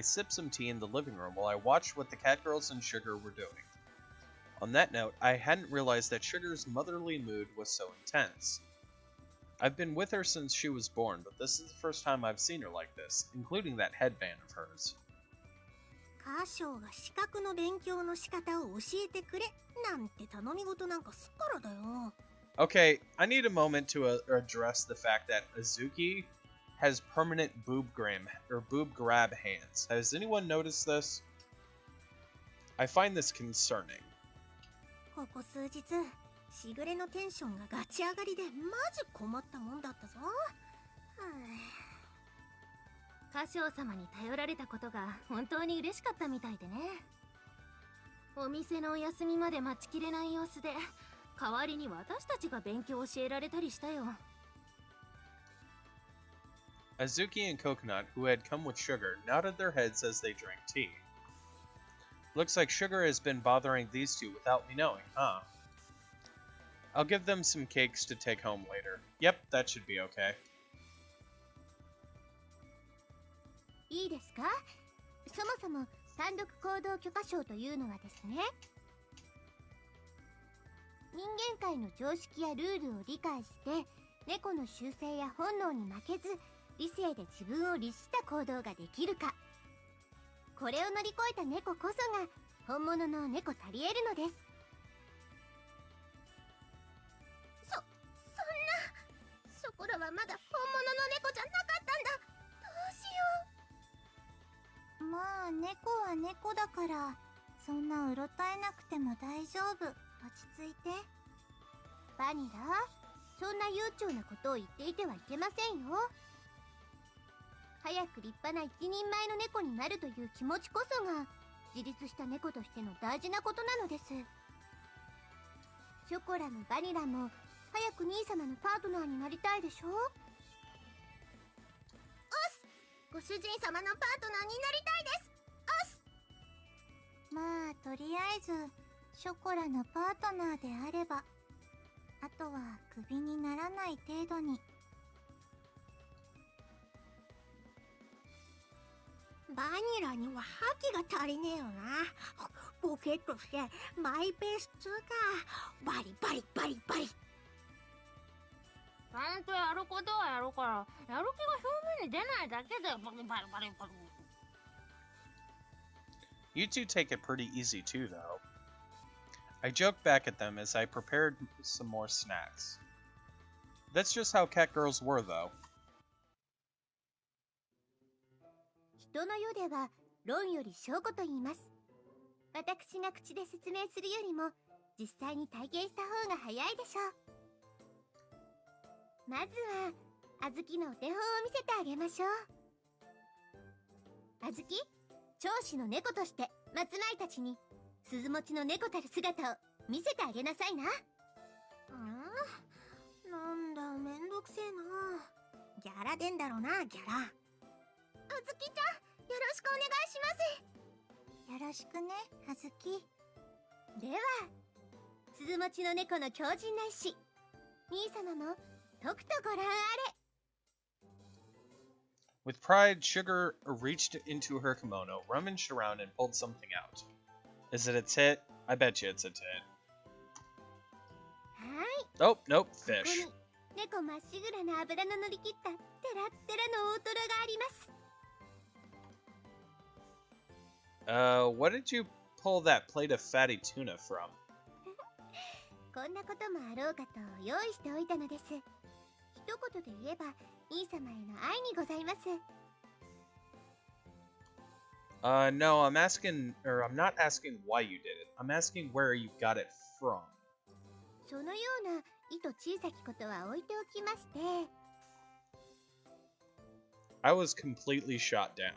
sipped some tea in the living room while I watched what the catgirls and Sugar were doing. On that note, I hadn't realized that Sugar's motherly mood was so intense. I've been with her since she was born, but this is the first time I've seen her like this, including that headband of hers. カーショーが資格の勉強の仕方を教えてくれなんて頼み事なんかすっからだよ。Okay, I need a moment to address the fact that Azuki has permanent boob grab hands. Has anyone noticed this? I find this concerning. ここ数日、しぐれのテンションがガチ上がりでマジ困ったもんだったぞ。歌唱様に頼られたことが本当に嬉しかったみたいでね。お店のお休みまで待ちきれない様子で代わりに私たちが勉強を教えられたりしたよ。Azuki and Coconut, who had come with Sugar, nodded their heads as they drank tea. Looks like Sugar has been bothering these two without me knowing, huh? I'll give them some cakes to take home later. Yep, that should be okay. いいですか？そもそも単独行動許可証というのはですね、人間界の常識やルールを理解して猫の習性や本能に負けず理性で自分を律した行動ができるか、これを乗り越えた猫こそが本物の猫たり得るのです。そんな、ショコラはまだ本物の猫じゃなかったんだ。どうしよう。まあ猫は猫だからそんなうろたえなくても大丈夫。落ち着いて。バニラ、そんな悠長なことを言っていてはいけませんよ。早く立派な一人前の猫になるという気持ちこそが自立した猫としての大事なことなのです。ショコラもバニラも早く兄様のパートナーになりたいでしょ。おす、ご主人様のパートナーになりたいです。おす。まあとりあえずショコラのパートナーであれば、あとはクビにならない程度に。バニラには覇気が足りねえよな。ボケっとしてマイペースつうか、バリバリバリバリ。ちゃんとやることはやるから、やる気が表面に出ないだけでバリバリバリバリ。You two take it pretty easy too, though. I joked back at them as I prepared some more snacks. That's just how CatGirls were, though. 人の世では論より証拠と言います。私が口で説明するよりも実際に体験した方が早いでしょう。まずはあずきのお手本を見せてあげましょう。あずき、長子の猫として松前たちに鈴持ちの猫たる姿を見せてあげなさいな。なんだ、めんどくせえな。ギャラ出んだろうな、ギャラ。あずきちゃん、よろしくお願いします。よろしくね、あずき。では、鈴持ちの猫の強靭な意志、兄様もとくとご覧あれ。With pride, Sugar reached into her kimono, rummaged around, and pulled something out. Is it a tit? I bet you it's a tit. はい。 Oh, nope, ここ fish. に猫まっしぐらな脂の乗り切ったテラッテラの大トロがあります。What did you pull that plate of fatty tuna from? こんなこともあろうかと用意しておいたのです。一言で言えば兄様への愛にございます。No, I'm not asking why you did it. I'm asking where you got it from. そのような意図小さきことは置いておきまして、 I was completely shot down.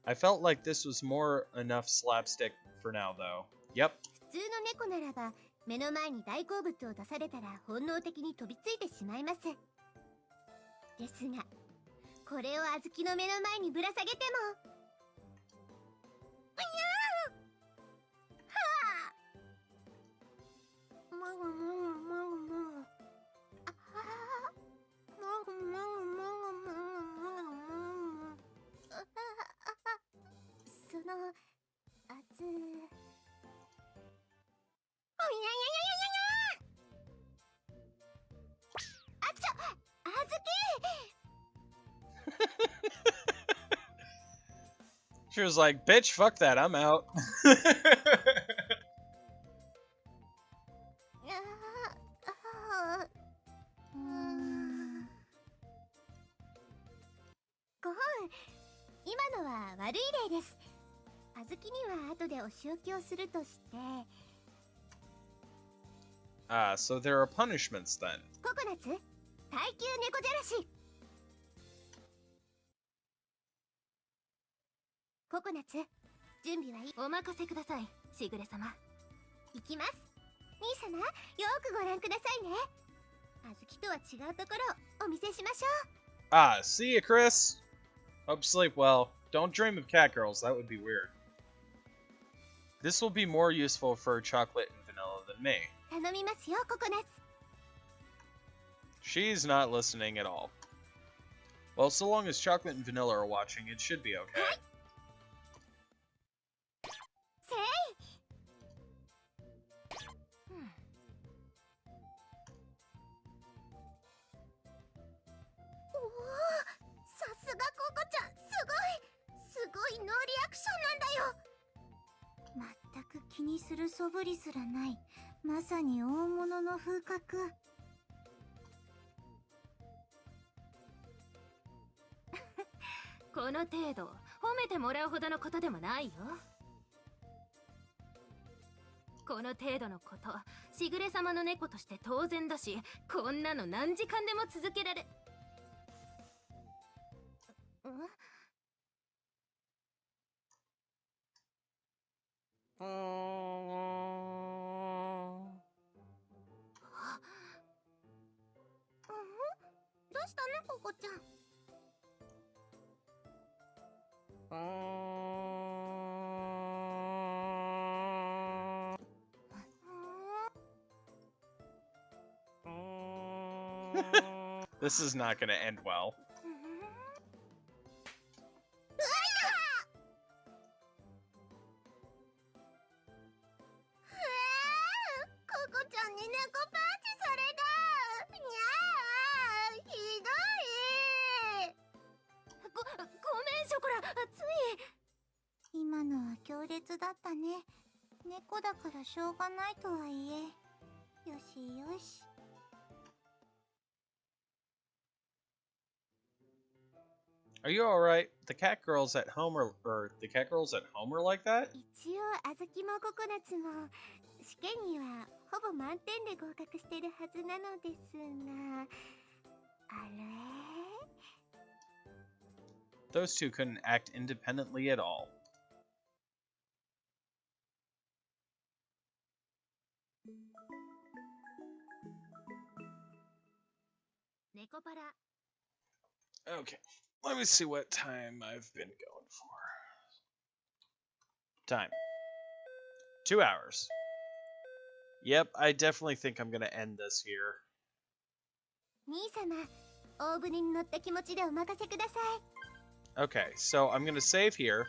I felt like this was more enough slapstick for now, though. Yep. 普通の猫ならば目の前に大好物を出されたら本能的に飛びついてしまいます。ですが、これをあずきの目の前にぶら下げても、うにゃーはあ、もぐもぐもぐもぐ、あはー、もぐもぐもぐもぐもぐもぐ、そのあず、おやややややや、あちょ、あずき。She was like, bitch, fuck that, I'm out. ご本、今のは悪い例です。あずきには後でお仕置きをするとして。Ah, so there are punishments then. ココナッツ、耐久猫じゃらし。ココナッツ、準備はいい？お任せください、しぐれ様。いきます。兄様、よくご覧くださいね。小豆とは違うところをお見せしましょう。 Ah, see ya, Chris. Hope you sleep well. Don't dream of CatGirls, that would be weird. This will be more useful for chocolate and vanilla than me. 頼みますよ、ココナッツ。 She's not listening at all. Well, so long as chocolate and vanilla are watching, it should be okay. せい。おお、さすがココちゃん、すごいノーリアクションなんだよ。全く気にする素振りすらない、まさに大物の風格。この程度褒めてもらうほどのことでもないよ。この程度のこと、しぐれ様の猫として当然だし、こんなの何時間でも続けられ。どうしたの、ココちゃん。This is not going to end well. ココちゃんに猫パンチされた。にゃー、ひどい。ごめんショコラ、つい。今のは強烈だったね。猫だからしょうがないとはいえ。よしよし。Are you alright? The CatGirls at home are the CatGirls at home are like that? 一応小豆もココナッツも試験にはほぼ満点で合格してるはずなのですが、あれ？ Those two couldn't act independently at all. ネコパラ。 Okay, let me see what time I've been going for. Time. 2 hours. Yep, I definitely think I'm gonna end this here. 兄様、大船に乗った気持ちでお任せください。 Okay, so I'm gonna save here.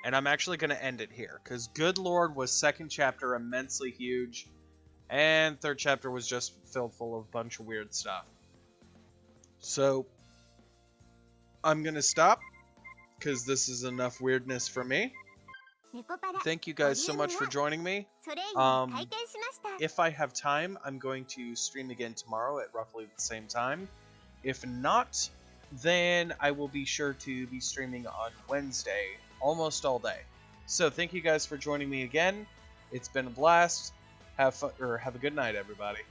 And I'm actually gonna end it here. Because good lord was second chapter immensely huge. And third chapter was just filled full of a bunch of weird stuff. So, I'm gonna stop, because this is enough weirdness for me. ネコパラ、 Thank you guys so much for joining me. それ以外体験しました。 If I have time, I'm going to stream again tomorrow at roughly the same time. If not, then I will be sure to be streaming on Wednesday, almost all day. So thank you guys for joining me again. It's been a blast. Have fun, or have a good night, everybody.